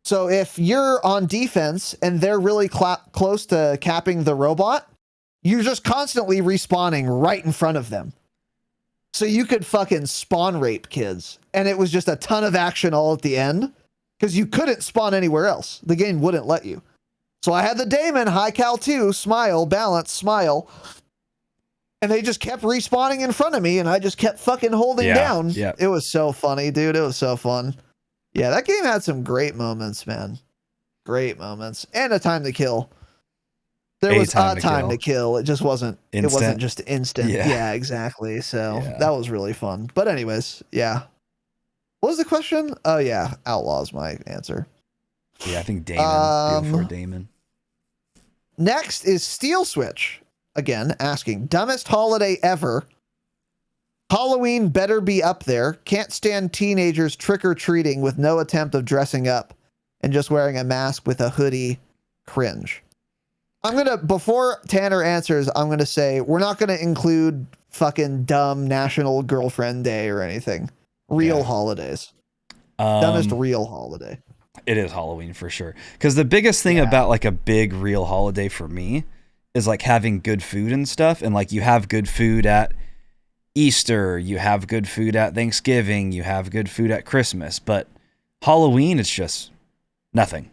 So if you're on defense and they're really close to capping the robot, you're just constantly respawning right in front of them. So you could fucking spawn rape kids. And it was just a ton of action all at the end because you couldn't spawn anywhere else. The game wouldn't let you. So I had the Daemon, High Cal 2, Smile, Balance, Smile. And they just kept respawning in front of me and I just kept fucking holding down. Yeah. It was so funny, dude. It was so fun. Yeah, that game had some great moments, man. Great moments. And a time to kill. There was a time to kill. It just wasn't instant. It wasn't just instant. Yeah, exactly. So that was really fun. But anyways, yeah. What was the question? Oh yeah, Outlaw's my answer. Yeah, I think Damon before Damon. Next is Steel Switch. Again, asking, dumbest holiday ever. Halloween better be up there. Can't stand teenagers trick-or-treating with no attempt of dressing up and just wearing a mask with a hoodie. Cringe. Before Tanner answers, I'm going to say we're not going to include fucking dumb National Girlfriend Day or anything. Real holidays. Dumbest real holiday. It is Halloween for sure. Because the biggest thing about like a big real holiday for me is like having good food and stuff. And like you have good food at Easter, you have good food at Thanksgiving, you have good food at Christmas. But Halloween, it's just nothing.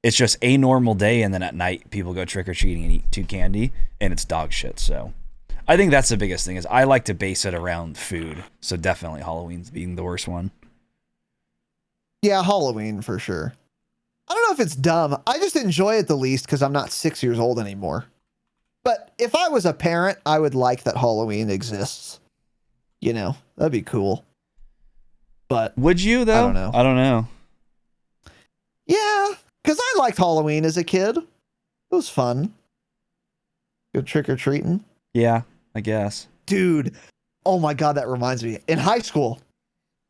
It's just a normal day. And then at night, people go trick-or-treating and eat candy. And it's dog shit. So I think that's the biggest thing is I like to base it around food. So definitely Halloween's being the worst one. Yeah, Halloween for sure. I don't know if it's dumb. I just enjoy it the least because I'm not 6 years old anymore. But if I was a parent, I would like that Halloween exists. You know, that'd be cool. But would you though? I don't know. Yeah, because I liked Halloween as a kid. It was fun. Go trick-or-treating. Yeah, I guess. Dude, oh my God, that reminds me. In high school,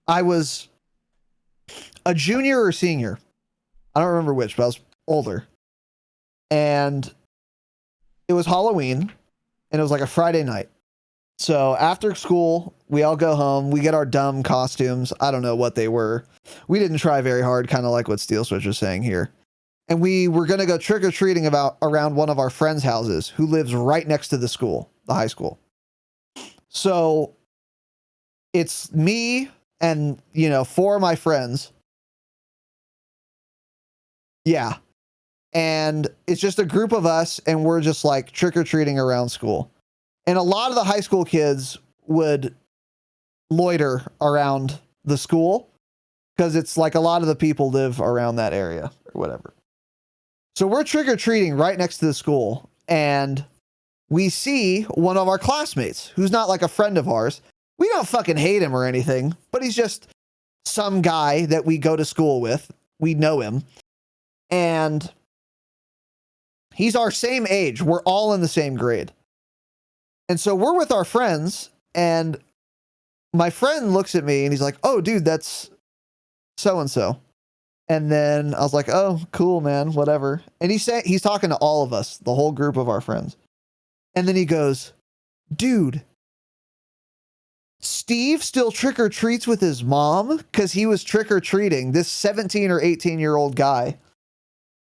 I was a junior or senior. I don't remember which, but I was older. And it was Halloween, and it was like a Friday night. So after school, we all go home. We get our dumb costumes. I don't know what they were. We didn't try very hard, kind of like what Steel Switch was saying here. And we were going to go trick-or-treating around one of our friends' houses who lives right next to the school, the high school. So it's me and, 4 of my friends. Yeah. And it's just a group of us, and we're just like trick-or-treating around school. And a lot of the high school kids would loiter around the school because it's like a lot of the people live around that area or whatever. So we're trick-or-treating right next to the school, and we see one of our classmates who's not like a friend of ours. We don't fucking hate him or anything, but he's just some guy that we go to school with. We know him. And he's our same age. We're all in the same grade. And so we're with our friends, and my friend looks at me and he's like, "Oh, dude, that's so-and-so." And then I was like, "Oh, cool, man, whatever." And he's talking to all of us, the whole group of our friends. And then he goes, "Dude, Steve still trick-or-treats with his mom?" Because he was trick-or-treating, this 17 or 18-year-old guy.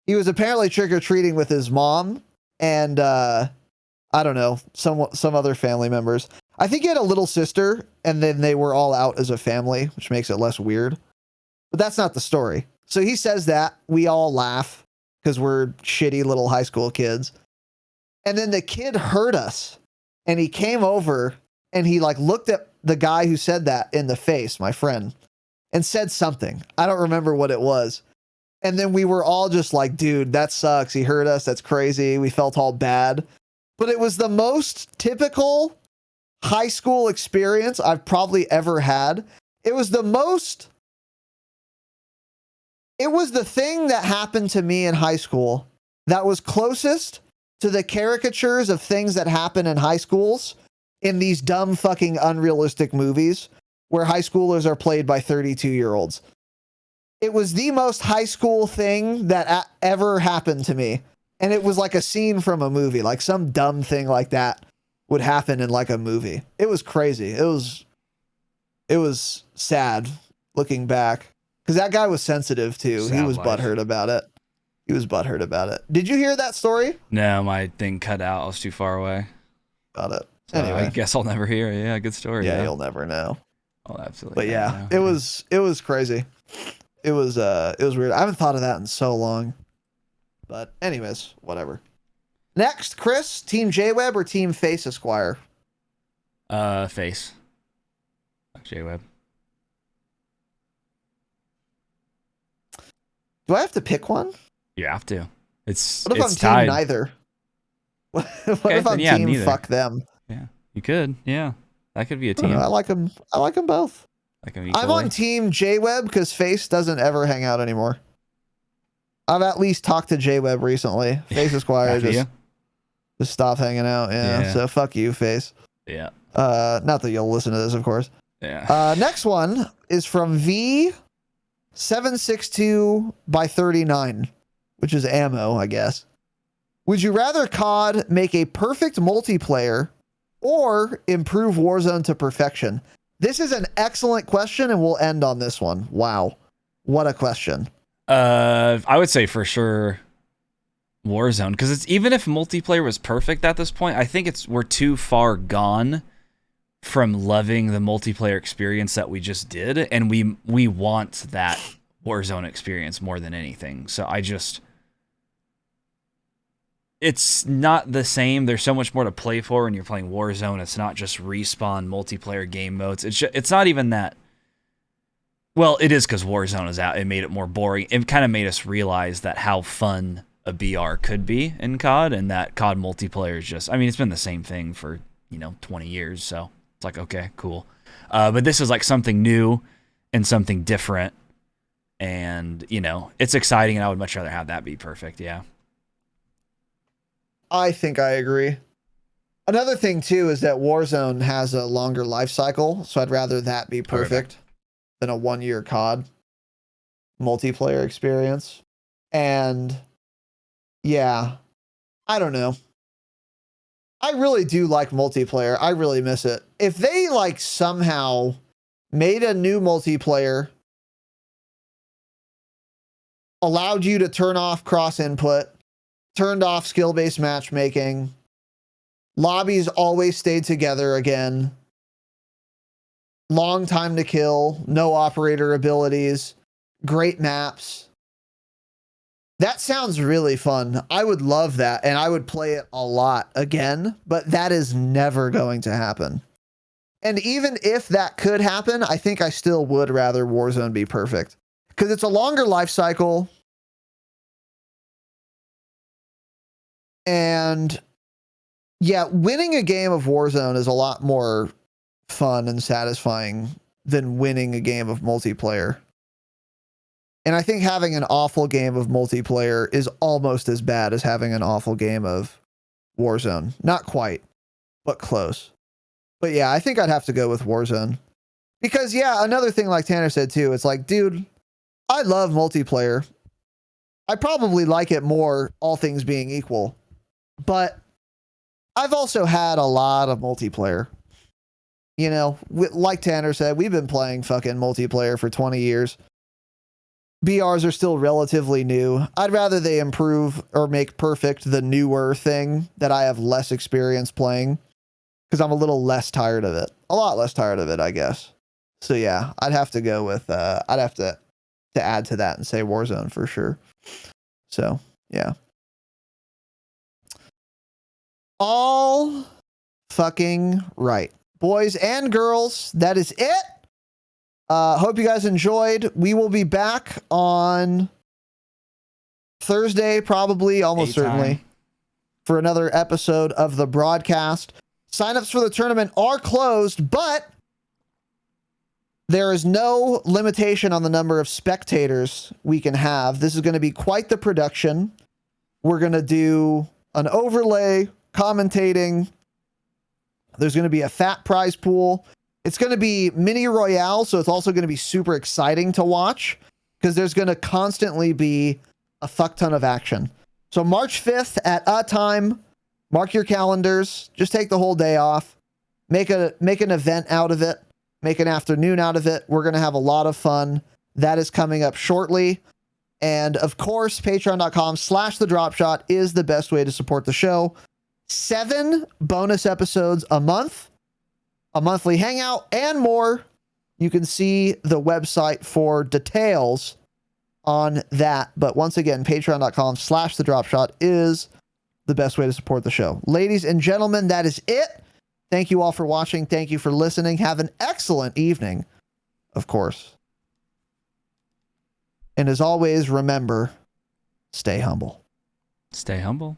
He was apparently trick-or-treating with his mom and, I don't know, some other family members. I think he had a little sister, and then they were all out as a family, which makes it less weird. But that's not the story. So he says that. We all laugh because we're shitty little high school kids. And then the kid heard us, and he came over, and he like looked at the guy who said that in the face, my friend, and said something. I don't remember what it was. And then we were all just like, "Dude, that sucks. He heard us. That's crazy." We felt all bad. But it was the most typical high school experience I've probably ever had. It was the thing that happened to me in high school that was closest to the caricatures of things that happen in high schools in these dumb fucking unrealistic movies where high schoolers are played by 32-year-olds. It was the most high school thing that ever happened to me. And it was like a scene from a movie, like some dumb thing like that would happen in like a movie. It was crazy. It was sad looking back because that guy was sensitive too. He was butthurt about it. Did you hear that story? No, my thing cut out. I was too far away. Got it. So anyway, I guess I'll never hear it. Yeah, good story. Yeah, you'll never know. Oh, absolutely. But yeah, it was crazy. It was weird. I haven't thought of that in so long. But anyways, whatever. Next, Chris, Team J-Web or Team Face Esquire? Face. J-Web. Do I have to pick one? You have to. What if I'm tied. Team neither? What if I'm Team neither. Fuck them? Yeah, you could. Yeah, that could be a team. I like them. I like them both. I'm on Team J-Web because Face doesn't ever hang out anymore. I've at least talked to J-Web recently. Face Esquire just Just stop hanging out. Yeah. So fuck you, Face. Yeah. Not that you'll listen to this, of course. Yeah. Next one is from V762 by 39, which is ammo, I guess. Would you rather COD make a perfect multiplayer or improve Warzone to perfection? This is an excellent question, and we'll end on this one. Wow. What a question. I would say for sure Warzone, because it's even if multiplayer was perfect at this point, I think we're too far gone from loving the multiplayer experience that we just did, and we want that Warzone experience more than anything. So it's not the same. There's so much more to play for when you're playing Warzone. It's not just respawn multiplayer game modes. It's not even that. Well, it is because Warzone is out. It made it more boring. It kind of made us realize that how fun a BR could be in COD, and that COD multiplayer is just, I mean, it's been the same thing for, 20 years. So it's like, okay, cool. But this is like something new and something different. And, it's exciting, and I would much rather have that be perfect. Yeah. I think I agree. Another thing, too, is that Warzone has a longer life cycle, so I'd rather that be perfect than a 1-year COD multiplayer experience. And, yeah, I don't know. I really do like multiplayer. I really miss it. If they, somehow made a new multiplayer, allowed you to turn off cross-input, turned off skill-based matchmaking, lobbies always stayed together again, long time to kill, no operator abilities, great maps. That sounds really fun. I would love that, and I would play it a lot again, but that is never going to happen. And even if that could happen, I think I still would rather Warzone be perfect, because it's a longer life cycle. And yeah, winning a game of Warzone is a lot more fun and satisfying than winning a game of multiplayer. And I think having an awful game of multiplayer is almost as bad as having an awful game of Warzone. Not quite, but close. But yeah, I think I'd have to go with Warzone. Because yeah, another thing like Tanner said too, it's like, dude, I love multiplayer. I probably like it more, all things being equal. But I've also had a lot of multiplayer. Like Tanner said, we've been playing fucking multiplayer for 20 years. BRs are still relatively new. I'd rather they improve or make perfect the newer thing that I have less experience playing, because I'm a little less tired of it. A lot less tired of it, I guess. So yeah, I'd have to go with, I'd have to add to that and say Warzone for sure. So yeah. All fucking right. Boys and girls, that is it. Hope you guys enjoyed. We will be back on Thursday, probably, almost certainly, for another episode of the broadcast. Signups for the tournament are closed, but there is no limitation on the number of spectators we can have. This is going to be quite the production. We're going to do an overlay, commentating. There's going to be a fat prize pool. It's going to be mini royale, so it's also going to be super exciting to watch, because there's going to constantly be a fuck ton of action. So March 5th at a time, mark your calendars. Just take the whole day off. Make an event out of it. Make an afternoon out of it. We're going to have a lot of fun. That is coming up shortly. And of course, patreon.com/thedropshot is the best way to support the show. 7 bonus episodes a month, a monthly hangout, and more. You can see the website for details on that. But once again, patreon.com/thedropshot is the best way to support the show. Ladies and gentlemen, that is it. Thank you all for watching. Thank you for listening. Have an excellent evening, of course. And as always, remember, stay humble. Stay humble.